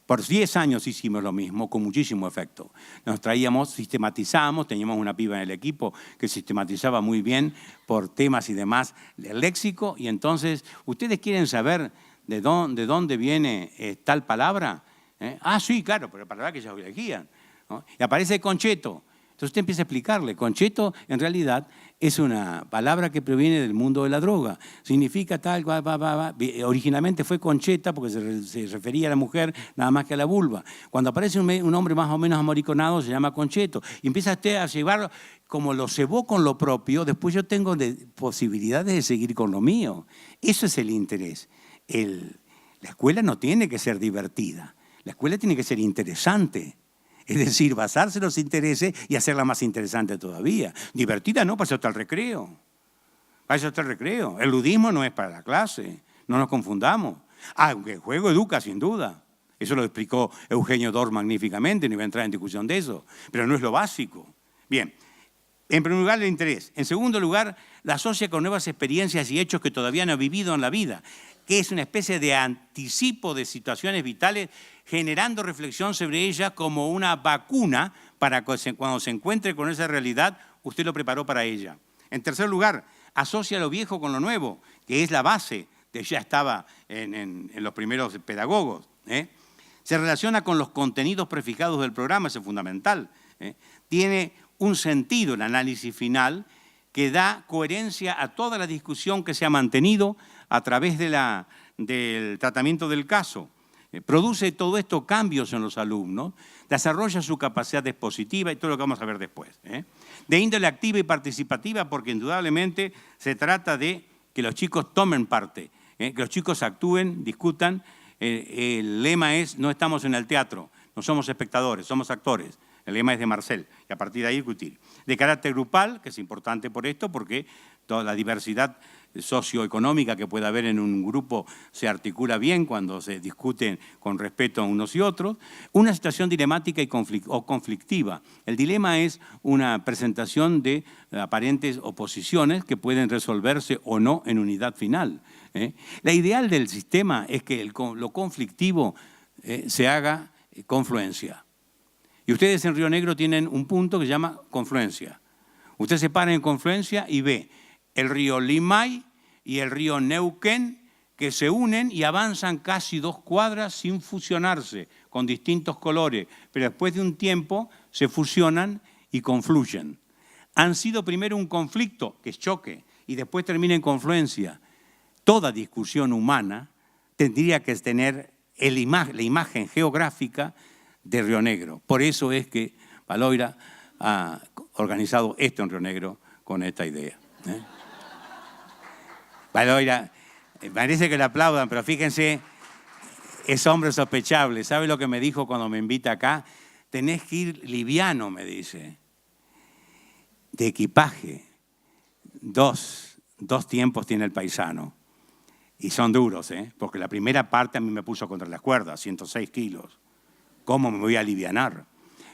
Por 10 años hicimos lo mismo, con muchísimo efecto. Nos traíamos, sistematizamos, teníamos una piba en el equipo que sistematizaba muy bien por temas y demás el léxico, y entonces, ¿ustedes quieren saber de dónde viene tal palabra? Ah, sí, claro, pero la palabra que ellos elegían, ¿no? Y aparece concheto. Entonces usted empieza a explicarle. Concheto, en realidad, es una palabra que proviene del mundo de la droga. Significa tal, originalmente fue concheta porque se refería a la mujer nada más que a la vulva. Cuando aparece un hombre más o menos amoriconado se llama concheto. Y empieza usted a llevarlo, como lo cebó con lo propio, después yo tengo posibilidades de seguir con lo mío. Eso es el interés. La escuela no tiene que ser divertida. La escuela tiene que ser interesante. Es decir, basarse en los intereses y hacerla más interesante todavía. Divertida no, para eso está el recreo. Para eso está el recreo. El ludismo no es para la clase. No nos confundamos. Aunque el juego educa, sin duda. Eso lo explicó Eugenio Dors magníficamente, no iba a entrar en discusión de eso. Pero no es lo básico. Bien, en primer lugar el interés. En segundo lugar, la asocia con nuevas experiencias y hechos que todavía no ha vivido en la vida, que es una especie de anticipo de situaciones vitales, generando reflexión sobre ellas como una vacuna para que cuando se encuentre con esa realidad, usted lo preparó para ella. En tercer lugar, asocia lo viejo con lo nuevo, que es la base, ya estaba en los primeros pedagogos. Se relaciona con los contenidos prefijados del programa, eso es fundamental. Tiene un sentido el análisis final que da coherencia a toda la discusión que se ha mantenido a través del tratamiento del caso. Produce todo esto cambios en los alumnos, desarrolla su capacidad expositiva y todo lo que vamos a ver después. De índole activa y participativa, porque indudablemente se trata de que los chicos tomen parte, que los chicos actúen, discutan. El lema es, no estamos en el teatro, no somos espectadores, somos actores. El lema es de Marcel, y a partir de ahí discutir. De carácter grupal, que es importante por esto, porque toda la diversidad socioeconómica que pueda haber en un grupo se articula bien cuando se discuten con respeto a unos y otros. Una situación dilemática o conflictiva. El dilema es una presentación de aparentes oposiciones que pueden resolverse o no en unidad final. La ideal del sistema es que lo conflictivo se haga confluencia. Y ustedes en Río Negro tienen un punto que se llama confluencia. Usted se para en confluencia y ve el río Limay y el río Neuquén que se unen y avanzan casi 2 cuadras sin fusionarse, con distintos colores, pero después de un tiempo se fusionan y confluyen. Han sido primero un conflicto, que es choque, y después termina en confluencia. Toda discusión humana tendría que tener la imagen geográfica de Río Negro. Por eso es que Baloira ha organizado esto en Río Negro con esta idea. Baloira, parece que le aplaudan, pero fíjense, es hombre sospechable. ¿Sabe lo que me dijo cuando me invita acá? Tenés que ir liviano, me dice. De equipaje. Dos tiempos tiene el paisano. Y son duros, porque la primera parte a mí me puso contra las cuerdas, 106 kilos. ¿Cómo me voy a alivianar?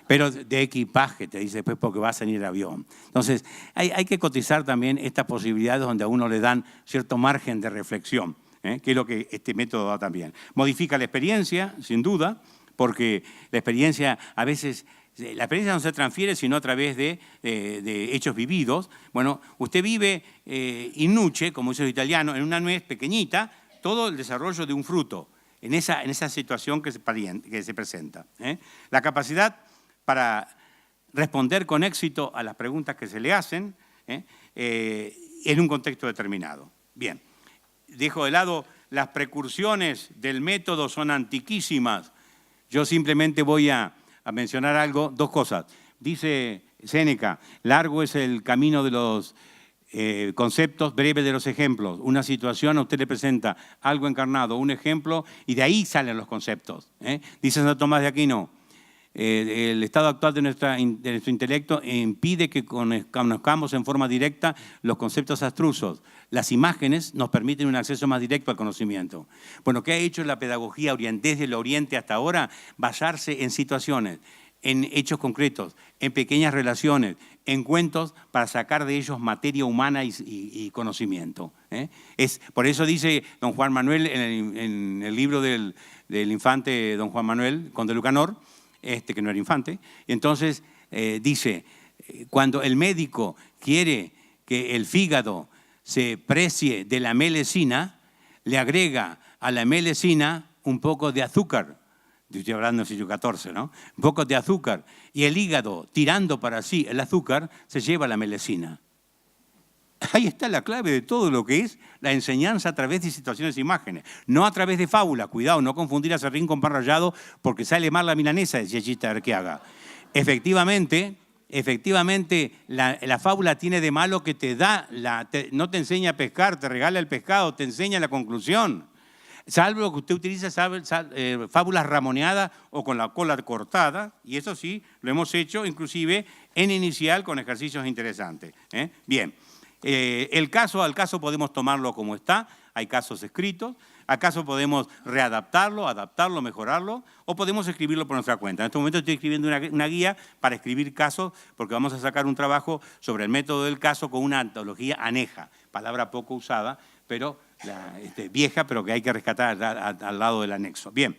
Pero de equipaje, te dice después, porque vas a venir de avión. Entonces, hay que cotizar también estas posibilidades donde a uno le dan cierto margen de reflexión, que es lo que este método da también. Modifica la experiencia, sin duda, porque la experiencia a veces... La experiencia no se transfiere sino a través de hechos vividos. Bueno, usted vive in nuce, como dice el italiano, en una nuez pequeñita, todo el desarrollo de un fruto, en esa situación que se presenta. La capacidad para responder con éxito a las preguntas que se le hacen en un contexto determinado. Bien, dejo de lado las precursiones del método, son antiquísimas. Yo simplemente voy a mencionar algo, 2 cosas. Dice Séneca, largo es el camino de los conceptos, breve de los ejemplos. Una situación a usted le presenta algo encarnado, un ejemplo, y de ahí salen los conceptos. Dice Santo Tomás de Aquino, el estado actual de nuestro intelecto impide que conozcamos en forma directa los conceptos abstrusos. Las imágenes nos permiten un acceso más directo al conocimiento. Bueno, ¿qué ha hecho la pedagogía desde el Oriente hasta ahora? Basarse en situaciones, en hechos concretos, en pequeñas relaciones, en cuentos para sacar de ellos materia humana y conocimiento. Por eso dice don Juan Manuel en el libro del infante don Juan Manuel, conde Lucanor, que no era infante, entonces dice, cuando el médico quiere que el fígado se precie de la melecina, le agrega a la melecina un poco de azúcar. Estoy hablando del siglo XIV, ¿no? Un poco de azúcar. Y el hígado, tirando para sí el azúcar, se lleva la melecina. Ahí está la clave de todo lo que es la enseñanza a través de situaciones e imágenes. No a través de fábula. Cuidado, no confundir a serrín con pan rallado porque sale mal la milanesa, decía Chita Arqueaga. Efectivamente, la fábula tiene de malo que te da, no te enseña a pescar, te regala el pescado, te enseña la conclusión. Salvo que usted utilice fábulas ramoneadas o con la cola cortada, y eso sí, lo hemos hecho inclusive en inicial con ejercicios interesantes. Bien, al caso podemos tomarlo como está, hay casos escritos, acaso podemos readaptarlo, adaptarlo, mejorarlo, o podemos escribirlo por nuestra cuenta. En este momento estoy escribiendo una guía para escribir casos, porque vamos a sacar un trabajo sobre el método del caso con una antología aneja, palabra poco usada, pero vieja, pero que hay que rescatar al lado del anexo. Bien,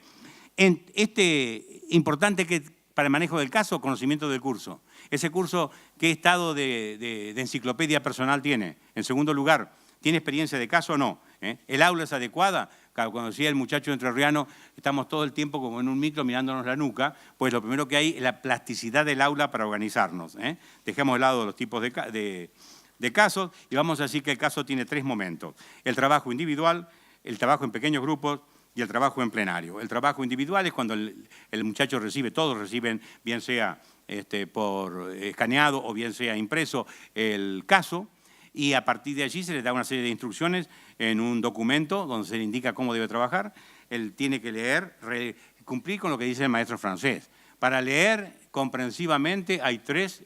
importante que para el manejo del caso, conocimiento del curso. Ese curso, ¿qué estado de enciclopedia personal tiene? En segundo lugar, ¿tiene experiencia de caso o no? ¿El aula es adecuada? Cuando decía el muchacho entrerriano, estamos todo el tiempo como en un micro mirándonos la nuca, pues lo primero que hay es la plasticidad del aula para organizarnos. Dejemos de lado los tipos de casos y vamos a decir que el caso tiene 3 momentos. El trabajo individual, el trabajo en pequeños grupos y el trabajo en plenario. El trabajo individual es cuando el muchacho recibe, todos reciben, bien sea por escaneado o bien sea impreso, el caso, y a partir de allí se le da una serie de instrucciones en un documento donde se le indica cómo debe trabajar. Él tiene que leer, cumplir con lo que dice el maestro francés. Para leer comprensivamente hay tres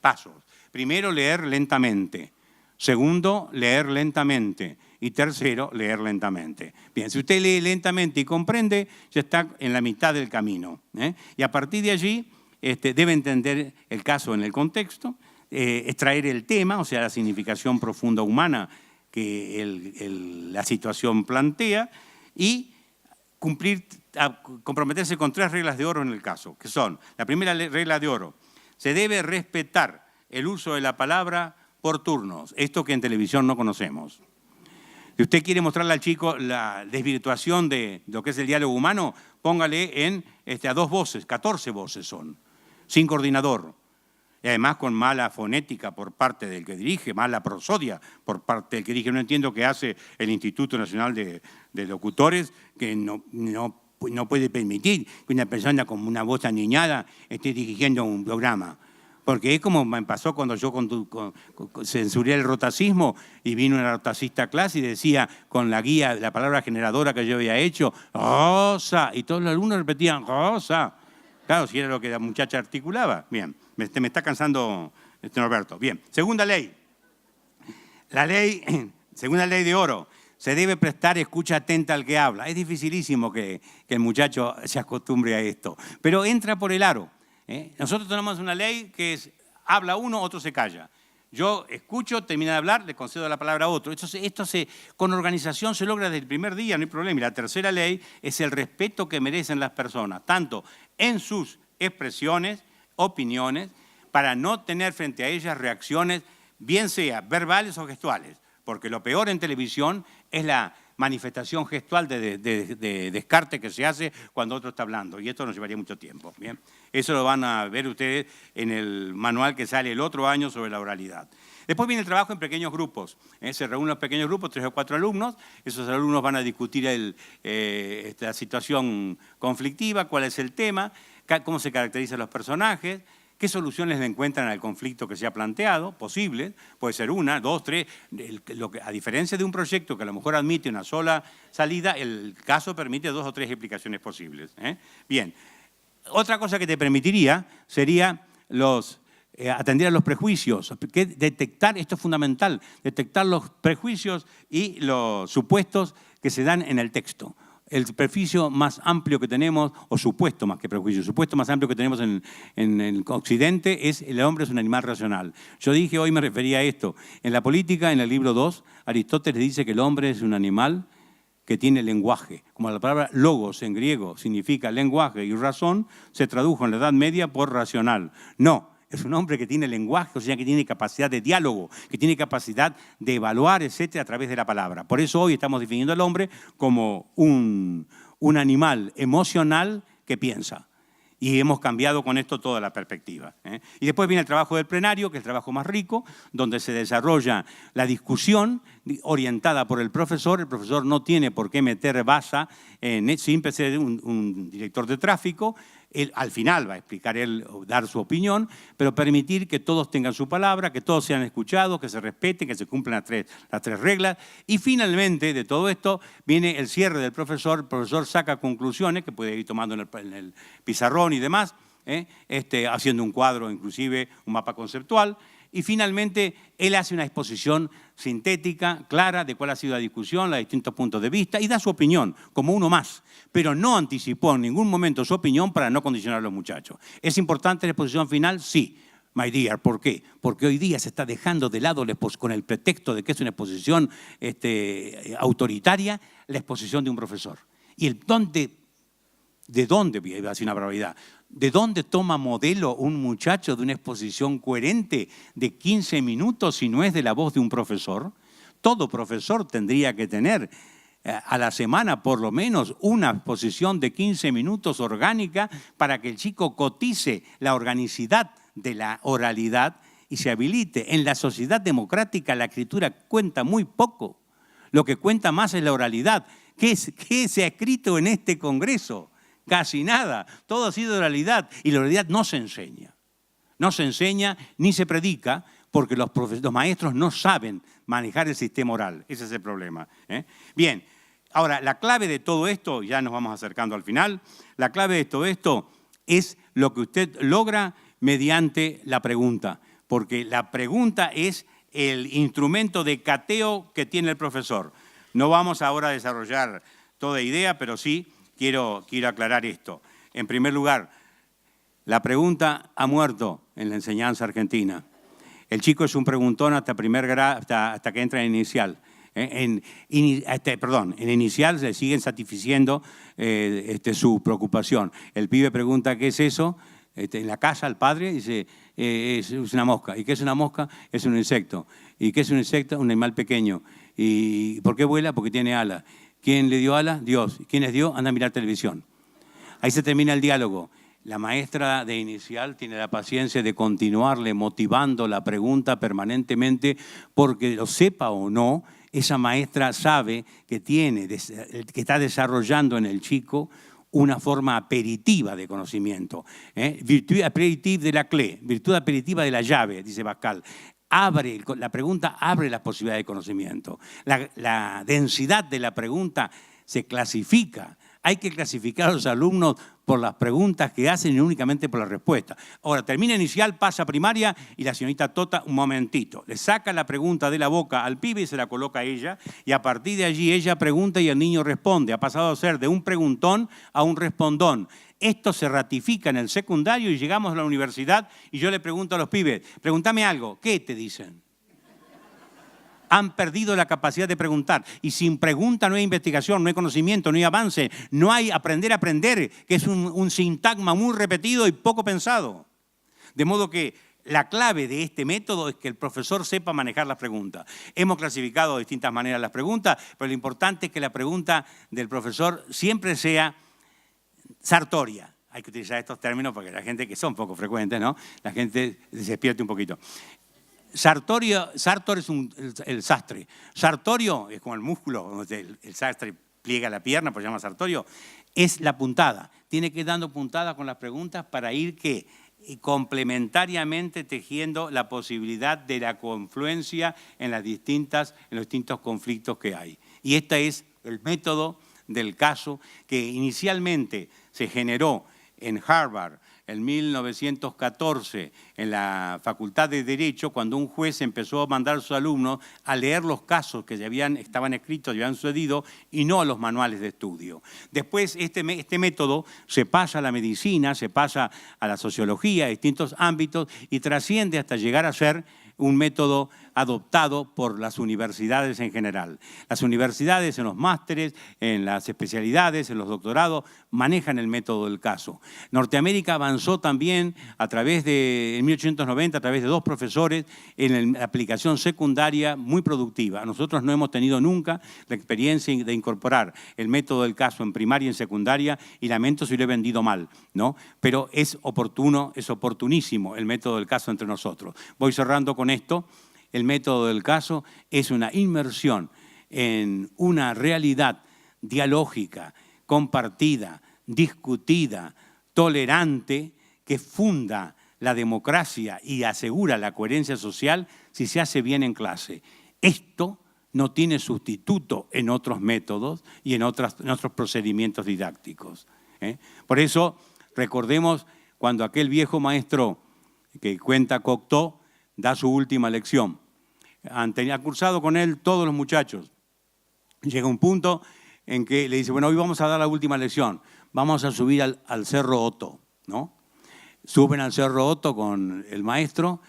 pasos. Primero, leer lentamente. Segundo, leer lentamente. Y tercero, leer lentamente. Bien, si usted lee lentamente y comprende, ya está en la mitad del camino. Y a partir de allí debe entender el caso en el contexto, extraer el tema, o sea, la significación profunda humana que la situación plantea, y comprometerse con 3 reglas de oro en el caso, que son: la primera regla de oro, se debe respetar el uso de la palabra por turnos, esto que en televisión no conocemos. Si usted quiere mostrarle al chico la desvirtuación de lo que es el diálogo humano, póngale a 2 voces, 14 voces son, sin coordinador. Y además con mala fonética por parte del que dirige, mala prosodia por parte del que dirige. No entiendo qué hace el Instituto Nacional de Locutores, que no puede permitir que una persona con una voz aniñada esté dirigiendo un programa. Porque es como me pasó cuando yo censuré el rotacismo y vino una rotacista a clase y decía con la guía, la palabra generadora que yo había hecho, rosa, y todos los alumnos repetían rosa. Claro, si era lo que la muchacha articulaba. Bien, me está cansando Norberto. Bien, segunda ley. Segunda ley de oro. Se debe prestar escucha atenta al que habla. Es dificilísimo que el muchacho se acostumbre a esto, pero entra por el aro. Nosotros tenemos una ley que es, habla uno, otro se calla. Yo escucho, termina de hablar, le concedo la palabra a otro. Esto con organización se logra desde el primer día, no hay problema. Y la tercera ley es el respeto que merecen las personas, tanto en sus expresiones, opiniones, para no tener frente a ellas reacciones, bien sea verbales o gestuales. Porque lo peor en televisión es la manifestación gestual de descarte que se hace cuando otro está hablando, y esto nos llevaría mucho tiempo. ¿Bien? Eso lo van a ver ustedes en el manual que sale el otro año sobre la oralidad. Después viene el trabajo en pequeños grupos. Se reúnen los pequeños grupos, 3 o 4 alumnos. Esos alumnos van a discutir la situación conflictiva, cuál es el tema, cómo se caracterizan los personajes, qué soluciones le encuentran al conflicto que se ha planteado, posibles, puede ser 1, 2, 3, a diferencia de un proyecto que a lo mejor admite una sola salida, el caso permite 2 o 3 explicaciones posibles. Bien, otra cosa que te permitiría sería atender a los prejuicios, detectar, esto es fundamental, detectar los prejuicios y los supuestos que se dan en el texto. El prejuicio más amplio que tenemos, o supuesto más que prejuicio, el supuesto más amplio que tenemos en el Occidente es el hombre es un animal racional. Yo dije, hoy me refería a esto. En la política, en el libro 2, Aristóteles dice que el hombre es un animal que tiene lenguaje. Como la palabra logos en griego significa lenguaje y razón, se tradujo en la Edad Media por racional. No. Es un hombre que tiene lenguaje, o sea, que tiene capacidad de diálogo, que tiene capacidad de evaluar, etcétera, a través de la palabra. Por eso hoy estamos definiendo al hombre como un animal emocional que piensa. Y hemos cambiado con esto toda la perspectiva. Y después viene el trabajo del plenario, que es el trabajo más rico, donde se desarrolla la discusión orientada por el profesor. El profesor no tiene por qué meter baza sin ser un director de tráfico. Él al final va a explicar dar su opinión, pero permitir que todos tengan su palabra, que todos sean escuchados, que se respeten, que se cumplan las tres reglas. Y finalmente, de todo esto, viene el cierre del profesor. El profesor saca conclusiones que puede ir tomando en el pizarrón y demás, haciendo un cuadro, inclusive un mapa conceptual. Y finalmente, él hace una exposición sintética, clara, de cuál ha sido la discusión, los distintos puntos de vista, y da su opinión, como uno más. Pero no anticipó en ningún momento su opinión para no condicionar a los muchachos. ¿Es importante la exposición final? Sí. My dear, ¿por qué? Porque hoy día se está dejando de lado, con el pretexto de que es una exposición autoritaria, la exposición de un profesor. Y ¿de dónde, iba a decir una barbaridad, de dónde toma modelo un muchacho de una exposición coherente de 15 minutos si no es de la voz de un profesor? Todo profesor tendría que tener a la semana por lo menos una exposición de 15 minutos orgánica para que el chico cotice la organicidad de la oralidad y se habilite. En la sociedad democrática la escritura cuenta muy poco. Lo que cuenta más es la oralidad. ¿Qué se ha escrito en este Congreso? Casi nada. Todo ha sido oralidad. Y la oralidad no se enseña. No se enseña ni se predica porque los maestros no saben manejar el sistema oral. Ese es el problema. Bien, Ahora, la clave de todo esto, ya nos vamos acercando al final, la clave de todo esto es lo que usted logra mediante la pregunta, porque la pregunta es el instrumento de cateo que tiene el profesor. No vamos ahora a desarrollar toda idea, pero sí quiero aclarar esto. En primer lugar, la pregunta ha muerto en la enseñanza argentina. El chico es un preguntón hasta primer grado, hasta que entra en inicial. En inicial se siguen satisfaciendo su preocupación. El pibe pregunta qué es eso, en la casa el padre dice es una mosca. ¿Y qué es una mosca? Es un insecto. ¿Y qué es un insecto? Un animal pequeño. ¿Y por qué vuela? Porque tiene alas. ¿Quién le dio alas? Dios. ¿Quién les dio? Anda a mirar televisión. Ahí se termina el diálogo. La maestra de inicial tiene la paciencia de continuarle motivando la pregunta permanentemente, porque lo sepa o no, esa maestra sabe que está desarrollando en el chico una forma aperitiva de conocimiento. Virtud aperitiva de la clé, virtud aperitiva de la llave, dice Pascal. La pregunta abre las posibilidades de conocimiento. La densidad de la pregunta se clasifica. Hay que clasificar a los alumnos por las preguntas que hacen y no únicamente por la respuesta. Ahora, termina inicial, pasa primaria y la señorita Tota, un momentito, le saca la pregunta de la boca al pibe y se la coloca a ella, y a partir de allí ella pregunta y el niño responde. Ha pasado a ser de un preguntón a un respondón. Esto se ratifica en el secundario y llegamos a la universidad y yo le pregunto a los pibes, pregúntame algo, ¿qué te dicen? Han perdido la capacidad de preguntar. Y sin pregunta no hay investigación, no hay conocimiento, no hay avance, no hay aprender a aprender, que es un sintagma muy repetido y poco pensado. De modo que la clave de este método es que el profesor sepa manejar las preguntas. Hemos clasificado de distintas maneras las preguntas, pero lo importante es que la pregunta del profesor siempre sea sartoria. Hay que utilizar estos términos porque la gente, que son poco frecuentes, ¿no? La gente se despierte un poquito. Sartor es el sastre. Sartorio es como el músculo, donde el sastre pliega la pierna, pues se llama sartorio. Es la puntada. Tiene que ir dando puntada con las preguntas para ir ¿qué? Complementariamente tejiendo la posibilidad de la confluencia en los distintos conflictos que hay. Y este es el método del caso que inicialmente se generó en Harvard en 1914, en la Facultad de Derecho, cuando un juez empezó a mandar a sus alumnos a leer los casos que estaban escritos y habían sucedido y no a los manuales de estudio. Después este método se pasa a la medicina, se pasa a la sociología, a distintos ámbitos y trasciende hasta llegar a ser un método adoptado por las universidades en general. Las universidades en los másteres, en las especialidades, en los doctorados, manejan el método del caso. Norteamérica avanzó también en 1890, a través de 2 profesores, en la aplicación secundaria muy productiva. Nosotros no hemos tenido nunca la experiencia de incorporar el método del caso en primaria y en secundaria, y lamento si lo he vendido mal, ¿no? Pero es oportuno, es oportunísimo el método del caso entre nosotros. Voy cerrando con esto. El método del caso es una inmersión en una realidad dialógica, compartida, discutida, tolerante, que funda la democracia y asegura la coherencia social si se hace bien en clase. Esto no tiene sustituto en otros métodos y en otros procedimientos didácticos. Por eso, recordemos cuando aquel viejo maestro que cuenta Cocteau da su última lección. Ha cursado con él todos los muchachos. Llega un punto en que le dice, bueno, hoy vamos a dar la última lección. Vamos a subir al Cerro Otto, ¿no? Suben al Cerro Otto con el maestro,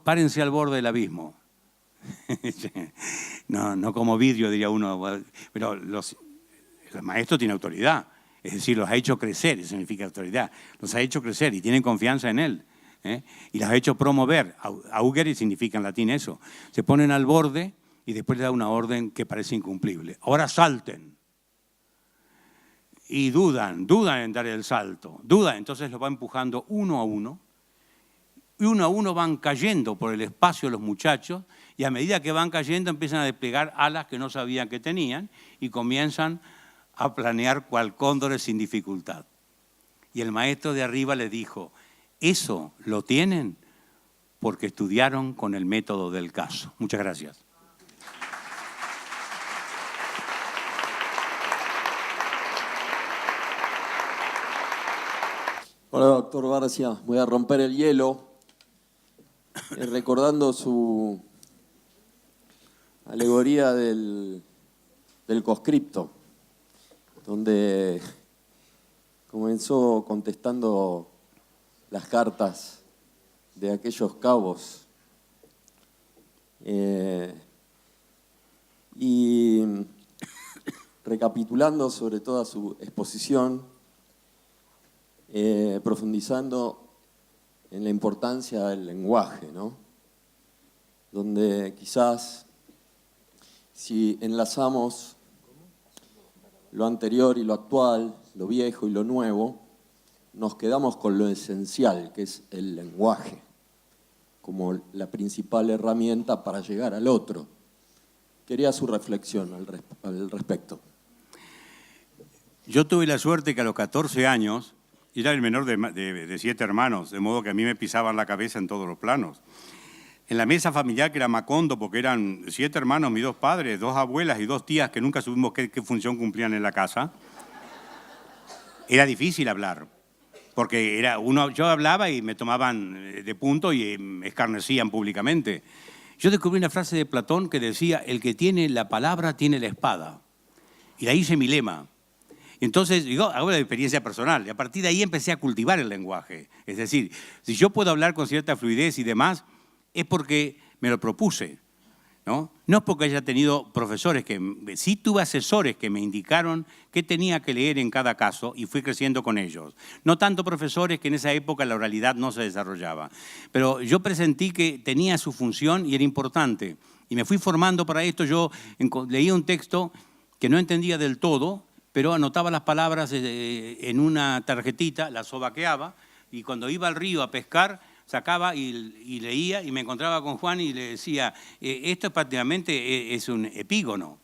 párense al borde del abismo. No como vidrio, diría uno, pero el maestro tiene autoridad. Es decir, los ha hecho crecer, eso significa autoridad. Los ha hecho crecer y tienen confianza en él. Y las ha hecho promover. Augere significa en latín eso. Se ponen al borde y después le da una orden que parece incumplible. Ahora salten. Y dudan en dar el salto. Entonces los va empujando uno a uno. Y uno a uno van cayendo por el espacio los muchachos y a medida que van cayendo empiezan a desplegar alas que no sabían que tenían y comienzan a planear cual cóndores sin dificultad. Y el maestro de arriba le dijo, eso lo tienen porque estudiaron con el método del caso. Muchas gracias. Hola, doctor Barcia. Voy a romper el hielo recordando su alegoría del conscripto, donde comenzó contestando las cartas de aquellos cabos. Y recapitulando sobre toda su exposición, profundizando en la importancia del lenguaje, ¿no? Donde quizás si enlazamos lo anterior y lo actual, lo viejo y lo nuevo, nos quedamos con lo esencial, que es el lenguaje, como la principal herramienta para llegar al otro. Quería su reflexión al respecto. Yo tuve la suerte que a los 14 años, era el menor de 7 hermanos, de modo que a mí me pisaban la cabeza en todos los planos. En la mesa familiar, que era Macondo, porque eran 7 hermanos, mis 2 padres, 2 abuelas y 2 tías que nunca supimos qué función cumplían en la casa, era difícil hablar. Porque yo hablaba y me tomaban de punto y me escarnecían públicamente. Yo descubrí una frase de Platón que decía: el que tiene la palabra tiene la espada. Y de ahí hice mi lema. Entonces, digo, hago la experiencia personal, y a partir de ahí empecé a cultivar el lenguaje. Es decir, si yo puedo hablar con cierta fluidez y demás, es porque me lo propuse, ¿no? No es porque haya tenido profesores sí tuve asesores que me indicaron qué tenía que leer en cada caso y fui creciendo con ellos. No tanto profesores, que en esa época la oralidad no se desarrollaba. Pero yo presentí que tenía su función y era importante. Y me fui formando para esto. Yo leía un texto que no entendía del todo, pero anotaba las palabras en una tarjetita, las sobaqueaba, y cuando iba al río a pescar, sacaba y leía, y me encontraba con Juan y le decía: esto prácticamente es un epígono.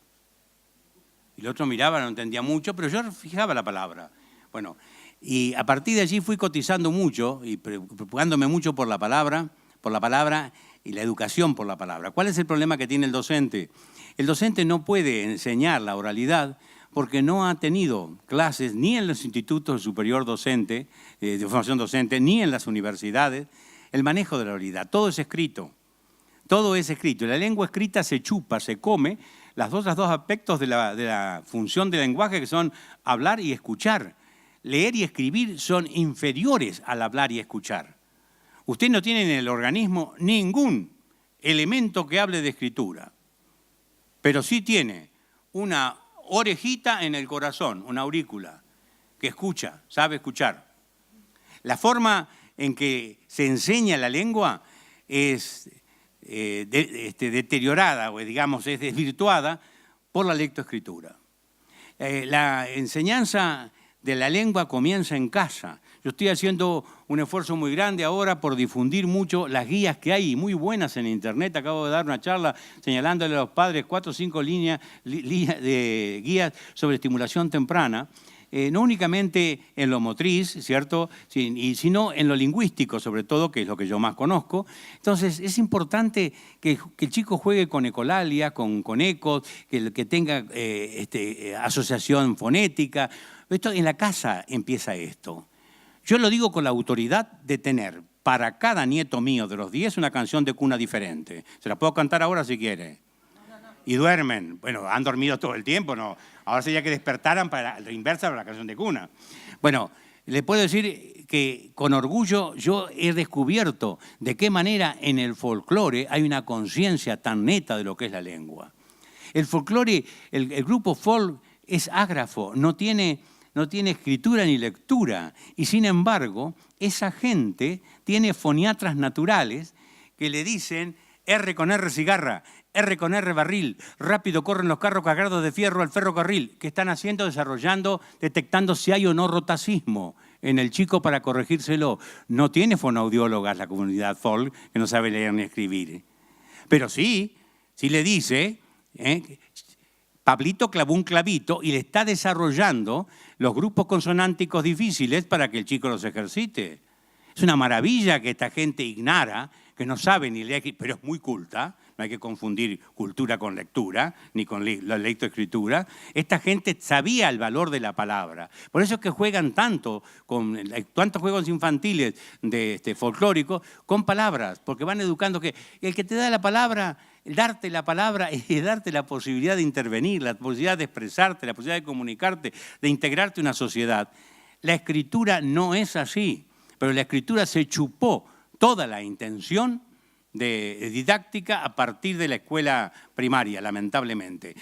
Y el otro miraba, no entendía mucho, pero yo fijaba la palabra. Bueno, y a partir de allí fui cotizando mucho y preocupándome mucho por la palabra y la educación por la palabra. ¿Cuál es el problema que tiene el docente? El docente no puede enseñar la oralidad porque no ha tenido clases ni en los institutos superior docente, de formación docente, ni en las universidades, el manejo de la oralidad. Todo es escrito. Todo es escrito. La lengua escrita se chupa, se come, los dos aspectos de la función del lenguaje, que son hablar y escuchar. Leer y escribir son inferiores al hablar y escuchar. Usted no tiene en el organismo ningún elemento que hable de escritura, pero sí tiene una orejita en el corazón, una aurícula, que escucha, sabe escuchar. La forma en que se enseña la lengua es deteriorada, o digamos, es desvirtuada por la lectoescritura. La enseñanza de la lengua comienza en casa. Yo estoy haciendo un esfuerzo muy grande ahora por difundir mucho las guías que hay, muy buenas en Internet. Acabo de dar una charla señalándole a los padres 4 o 5 líneas de guías sobre estimulación temprana. No únicamente en lo motriz, ¿cierto?, sino en lo lingüístico, sobre todo, que es lo que yo más conozco. Entonces, es importante que el chico juegue con ecolalia, con ecos, que tenga asociación fonética. En la casa empieza esto. Yo lo digo con la autoridad de tener para cada nieto mío de los 10 una canción de cuna diferente. Se la puedo cantar ahora si quiere. Y duermen. Bueno, han dormido todo el tiempo, ¿no? Ahora sería que despertaran para la inversa para la canción de cuna. Bueno, le puedo decir que con orgullo yo he descubierto de qué manera en el folclore hay una conciencia tan neta de lo que es la lengua. El folclore, el grupo folk es ágrafo, no tiene escritura ni lectura, y sin embargo, esa gente tiene foniatras naturales que le dicen: R con R cigarra, R con R barril, rápido corren los carros cargados de fierro al ferrocarril. ¿Qué están haciendo? Desarrollando, detectando si hay o no rotacismo en el chico para corregírselo. No tiene fonoaudiólogas la comunidad folk, que no sabe leer ni escribir. Pero sí le dice, Pablito clavó un clavito y le está desarrollando los grupos consonánticos difíciles para que el chico los ejercite. Es una maravilla que esta gente ignara, que no sabe ni leer, pero es muy culta, no hay que confundir cultura con lectura, ni con la lectoescritura. Esta gente sabía el valor de la palabra. Por eso es que juegan tanto, con tantos juegos infantiles folclóricos, con palabras, porque van educando que el que te da la palabra, darte la palabra es darte la posibilidad de intervenir, la posibilidad de expresarte, la posibilidad de comunicarte, de integrarte en una sociedad. La escritura no es así, pero la escritura se chupó toda la intención de didáctica a partir de la escuela primaria, lamentablemente.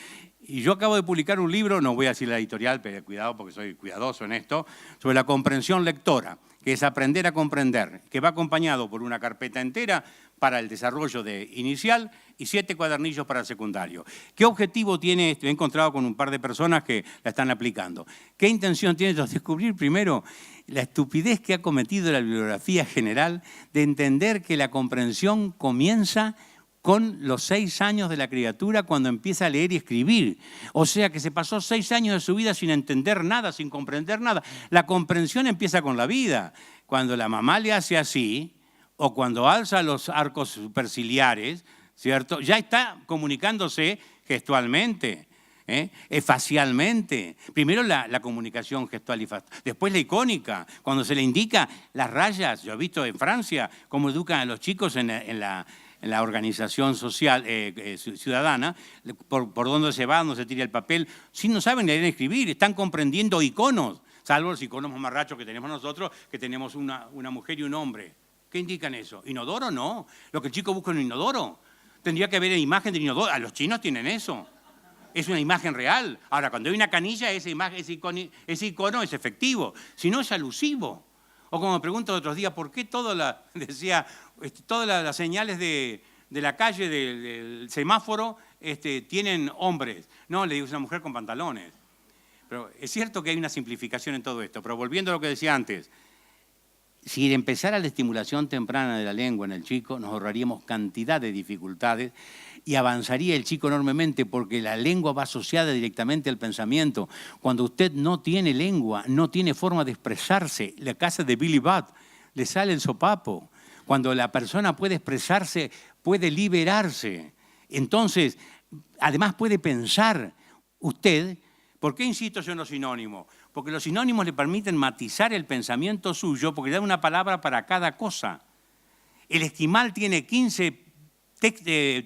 Y yo acabo de publicar un libro, no voy a decir la editorial, pero cuidado porque soy cuidadoso en esto, sobre la comprensión lectora, que es aprender a comprender, que va acompañado por una carpeta entera para el desarrollo inicial y 7 cuadernillos para el secundario. ¿Qué objetivo tiene esto? He encontrado con un par de personas que la están aplicando. ¿Qué intención tiene esto? Descubrir primero la estupidez que ha cometido la bibliografía general de entender que la comprensión comienza con los 6 años de la criatura cuando empieza a leer y escribir. O sea que se pasó 6 años de su vida sin entender nada, sin comprender nada. La comprensión empieza con la vida. Cuando la mamá le hace así, o cuando alza los arcos superciliares, ¿cierto? Ya está comunicándose gestualmente, facialmente. Primero la comunicación gestual y facial, después la icónica, cuando se le indica las rayas. Yo he visto en Francia cómo educan a los chicos en la organización social ciudadana, por dónde se va, dónde se tira el papel. Si no saben leer y escribir, están comprendiendo iconos, salvo los iconos mamarrachos que tenemos nosotros, que tenemos una mujer y un hombre. ¿Qué indican eso? ¿Inodoro? No. Lo que el chico busca en un inodoro. Tendría que haber una imagen de inodoro. A los chinos tienen eso. Es una imagen real. Ahora, cuando hay una canilla, ese icono es efectivo. Si no, es alusivo. O como me pregunto otros días, ¿por qué todas las señales de la calle, del semáforo, tienen hombres? No, le digo, es una mujer con pantalones. Pero es cierto que hay una simplificación en todo esto. Pero volviendo a lo que decía antes, si empezara la estimulación temprana de la lengua en el chico, nos ahorraríamos cantidad de dificultades y avanzaría el chico enormemente porque la lengua va asociada directamente al pensamiento. Cuando usted no tiene lengua, no tiene forma de expresarse, la casa de Billy Budd le sale el sopapo. Cuando la persona puede expresarse, puede liberarse. Entonces, además puede pensar usted. ¿Por qué insisto yo en los sinónimos? Porque los sinónimos le permiten matizar el pensamiento suyo porque le dan una palabra para cada cosa. El esquimal tiene 15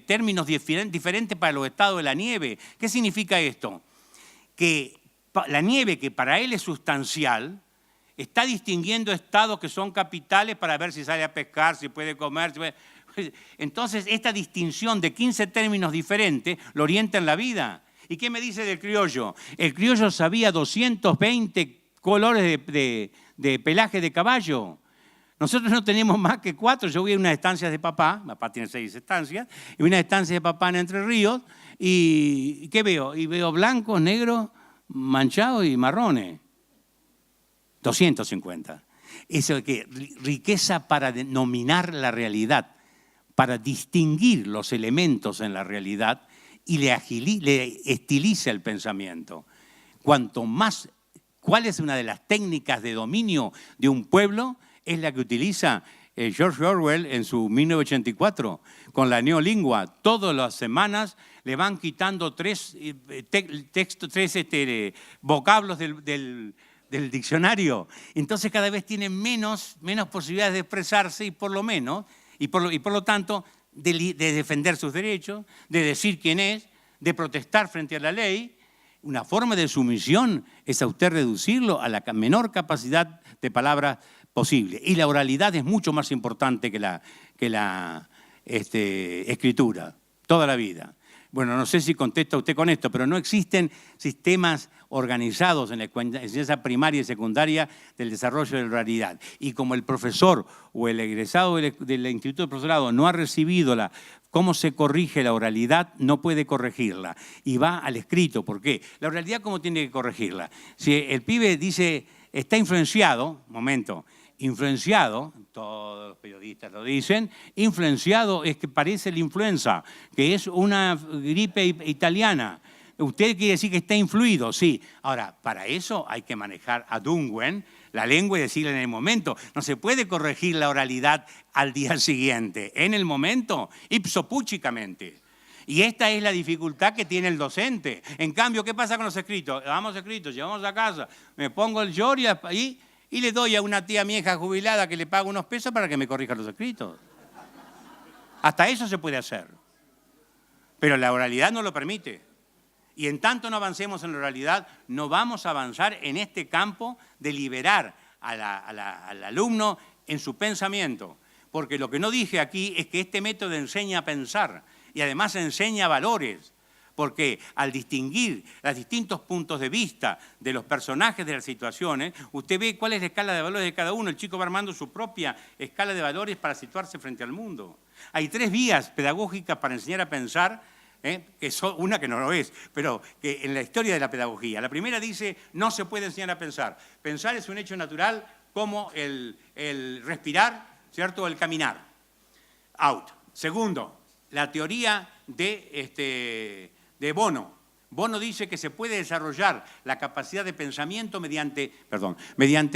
términos diferentes para los estados de la nieve. ¿Qué significa esto? Que la nieve, que para él es sustancial, está distinguiendo estados que son capitales para ver si sale a pescar, si puede comer. Entonces, esta distinción de 15 términos diferentes lo orienta en la vida. ¿Y qué me dice del criollo? El criollo sabía 220 colores de pelaje de caballo. Nosotros no tenemos más que 4. Yo voy a unas estancias de papá tiene 6 estancias, y unas estancias de papá en Entre Ríos, y ¿qué veo? Y veo blancos, negros, manchados y marrones. 250. Eso es que riqueza para denominar la realidad, para distinguir los elementos en la realidad, y le estiliza el pensamiento. Cuanto más, ¿cuál es una de las técnicas de dominio de un pueblo? Es la que utiliza George Orwell en su 1984, con la neolingua. Todas las semanas le van quitando 3 vocablos del diccionario. Entonces cada vez tiene menos posibilidades de expresarse y por lo tanto, de defender sus derechos, de decir quién es, de protestar frente a la ley. Una forma de sumisión es a usted reducirlo a la menor capacidad de palabras posible. Y la oralidad es mucho más importante que la escritura, toda la vida. Bueno, no sé si contesta usted con esto, pero no existen sistemas organizados en la enseñanza primaria y secundaria del desarrollo de la oralidad. Y como el profesor o el egresado del Instituto de Profesorado no ha recibido cómo se corrige la oralidad, no puede corregirla. Y va al escrito. ¿Por qué? La oralidad, ¿cómo tiene que corregirla? Si el pibe dice, está influenciado, influenciado, todos los periodistas lo dicen, influenciado es que parece la influenza, que es una gripe italiana. Usted quiere decir que está influido, sí. Ahora, para eso hay que manejar a Dunguen la lengua y decirla en el momento. No se puede corregir la oralidad al día siguiente, en el momento, ipsopúchicamente. Y esta es la dificultad que tiene el docente. En cambio, ¿qué pasa con los escritos? Damos escritos, llevamos a casa, me pongo el short y le doy a una tía vieja jubilada que le pago unos pesos para que me corrija los escritos. Hasta eso se puede hacer. Pero la oralidad no lo permite. Y en tanto no avancemos en la oralidad, no vamos a avanzar en este campo de liberar al alumno en su pensamiento. Porque lo que no dije aquí es que este método enseña a pensar y además enseña valores. Porque al distinguir los distintos puntos de vista de los personajes de las situaciones, usted ve cuál es la escala de valores de cada uno. El chico va armando su propia escala de valores para situarse frente al mundo. Hay 3 vías pedagógicas para enseñar a pensar, que son una que no lo es, pero que en la historia de la pedagogía. La primera dice, no se puede enseñar a pensar. Pensar es un hecho natural como el respirar, ¿cierto? O el caminar. Out. Segundo, la teoría de Bono. Bono dice que se puede desarrollar la capacidad de pensamiento mediante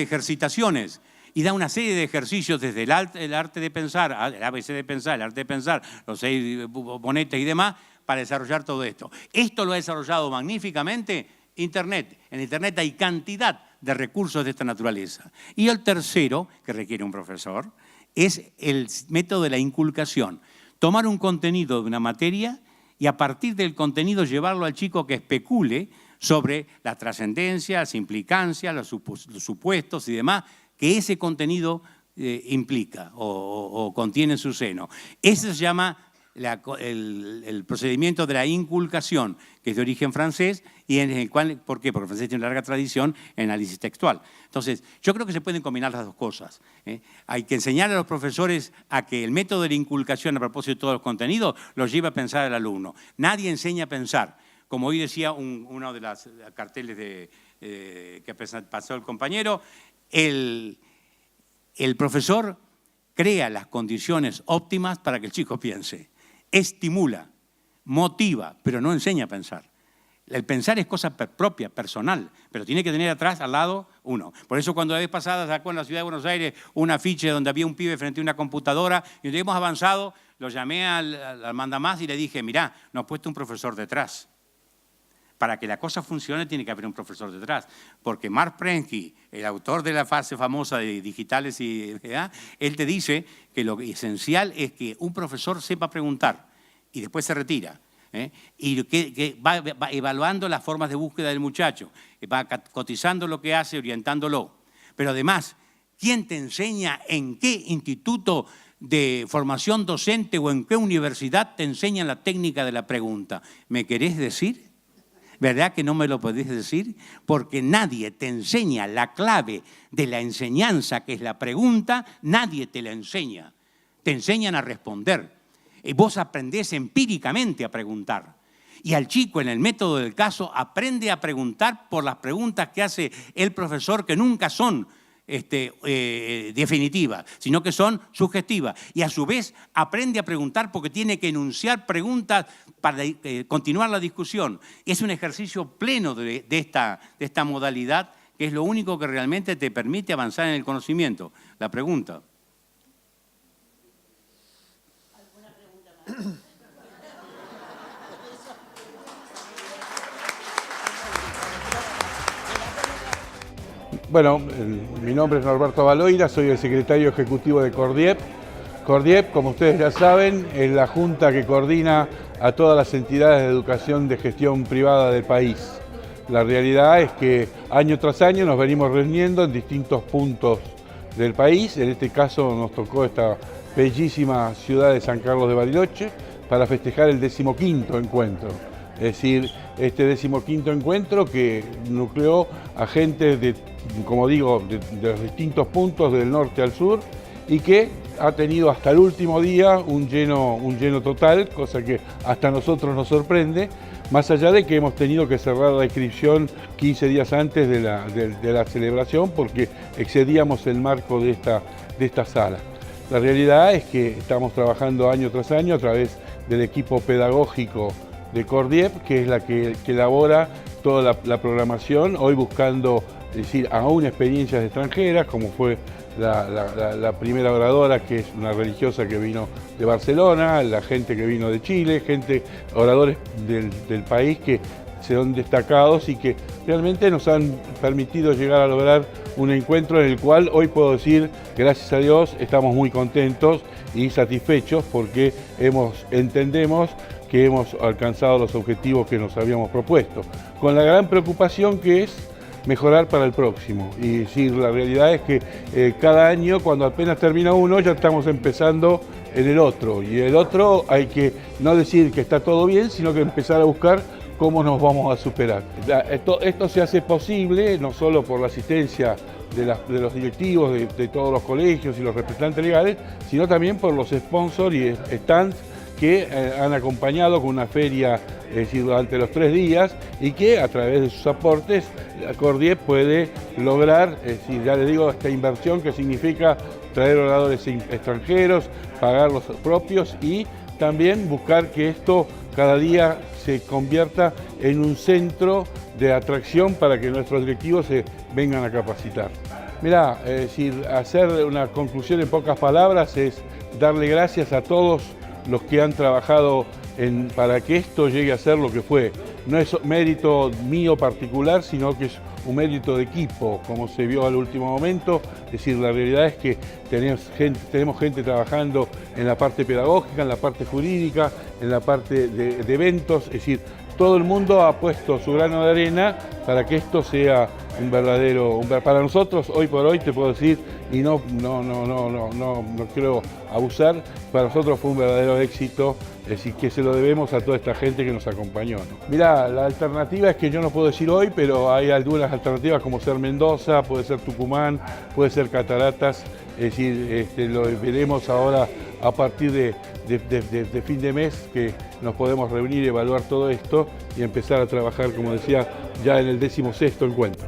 ejercitaciones. Y da una serie de ejercicios desde el arte de pensar, el ABC de pensar, el arte de pensar, los 6 bonetes y demás, para desarrollar todo esto. Esto lo ha desarrollado magníficamente Internet. En Internet hay cantidad de recursos de esta naturaleza. Y el tercero, que requiere un profesor, es el método de la inculcación. Tomar un contenido de una materia y a partir del contenido llevarlo al chico que especule sobre la trascendencia, las implicancias, los supuestos y demás que ese contenido implica o contiene en su seno. Ese se llama el procedimiento de la inculcación, que es de origen francés y en el cual, ¿por qué? Porque el francés tiene una larga tradición en análisis textual. Entonces, yo creo que se pueden combinar las dos cosas. Hay que enseñar a los profesores a que el método de la inculcación a propósito de todos los contenidos los lleve a pensar al alumno. Nadie enseña a pensar. Como hoy decía uno de los carteles que pasó el compañero, el profesor crea las condiciones óptimas para que el chico piense. Estimula, motiva, pero no enseña a pensar. El pensar es cosa propia, personal, pero tiene que tener atrás, al lado, uno. Por eso cuando la vez pasada sacó en la ciudad de Buenos Aires un afiche donde había un pibe frente a una computadora y donde hemos avanzado, lo llamé al mandamás y le dije, mirá, nos ha puesto un profesor detrás. Para que la cosa funcione tiene que haber un profesor detrás. Porque Mark Prensky, el autor de la fase famosa de digitales, él te dice que lo esencial es que un profesor sepa preguntar y después se retira. Y que va evaluando las formas de búsqueda del muchacho, va cotizando lo que hace, orientándolo. Pero además, ¿quién te enseña en qué instituto de formación docente o en qué universidad te enseñan la técnica de la pregunta? ¿Me querés decir? ¿Verdad que no me lo podés decir? Porque nadie te enseña la clave de la enseñanza, que es la pregunta, nadie te la enseña. Te enseñan a responder. Vos aprendés empíricamente a preguntar. Y al chico, en el método del caso, aprende a preguntar por las preguntas que hace el profesor, que nunca son definitivas, sino que son sugestivas. Y a su vez aprende a preguntar porque tiene que enunciar preguntas para continuar la discusión. Es un ejercicio pleno de esta modalidad, que es lo único que realmente te permite avanzar en el conocimiento. La pregunta. ¿Alguna pregunta más? Bueno, mi nombre es Norberto Baloira, soy el secretario ejecutivo de Cordiep. Cordiep, como ustedes ya saben, es la junta que coordina a todas las entidades de educación de gestión privada del país. La realidad es que año tras año nos venimos reuniendo en distintos puntos del país. En este caso nos tocó esta bellísima ciudad de San Carlos de Bariloche para festejar el 15º encuentro. Es decir, este 15º encuentro que nucleó a gente de los distintos puntos del norte al sur y que ha tenido hasta el último día un lleno total, cosa que hasta a nosotros nos sorprende, más allá de que hemos tenido que cerrar la inscripción 15 días antes de la celebración porque excedíamos el marco de esta sala. La realidad es que estamos trabajando año tras año a través del equipo pedagógico de Cordiep, que es la que elabora toda la programación, hoy buscando es decir, aún experiencias extranjeras, como fue la primera oradora, que es una religiosa que vino de Barcelona, la gente que vino de Chile, oradores del país que se han destacados y que realmente nos han permitido llegar a lograr un encuentro en el cual hoy puedo decir, gracias a Dios, estamos muy contentos y satisfechos porque entendemos que hemos alcanzado los objetivos que nos habíamos propuesto, con la gran preocupación que es mejorar para el próximo. Y decir, la realidad es que cada año, cuando apenas termina uno, ya estamos empezando en el otro. Y el otro hay que no decir que está todo bien, sino que empezar a buscar cómo nos vamos a superar. Esto se hace posible no solo por la asistencia de los directivos de todos los colegios y los representantes legales, sino también por los sponsors y stands que han acompañado con una feria, es decir, durante los 3 días y que a través de sus aportes Cordiep puede lograr, es decir, ya le digo, esta inversión que significa traer oradores extranjeros, pagar los propios y también buscar que esto cada día se convierta en un centro de atracción para que nuestros directivos se vengan a capacitar. Mirá, es decir, hacer una conclusión en pocas palabras es darle gracias a todos los que han trabajado para que esto llegue a ser lo que fue. No es mérito mío particular, sino que es un mérito de equipo, como se vio al último momento. Es decir, la realidad es que tenemos gente trabajando en la parte pedagógica, en la parte jurídica, en la parte de eventos. Es decir, todo el mundo ha puesto su grano de arena para que esto sea para nosotros, hoy por hoy, te puedo decir, y no quiero abusar, para nosotros fue un verdadero éxito, es decir, que se lo debemos a toda esta gente que nos acompañó, ¿no? Mirá, la alternativa es que yo no puedo decir hoy, pero hay algunas alternativas como ser Mendoza, puede ser Tucumán, puede ser Cataratas, es decir, lo veremos ahora a partir de fin de mes que nos podemos reunir, evaluar todo esto y empezar a trabajar, como decía, ya en el 16º encuentro.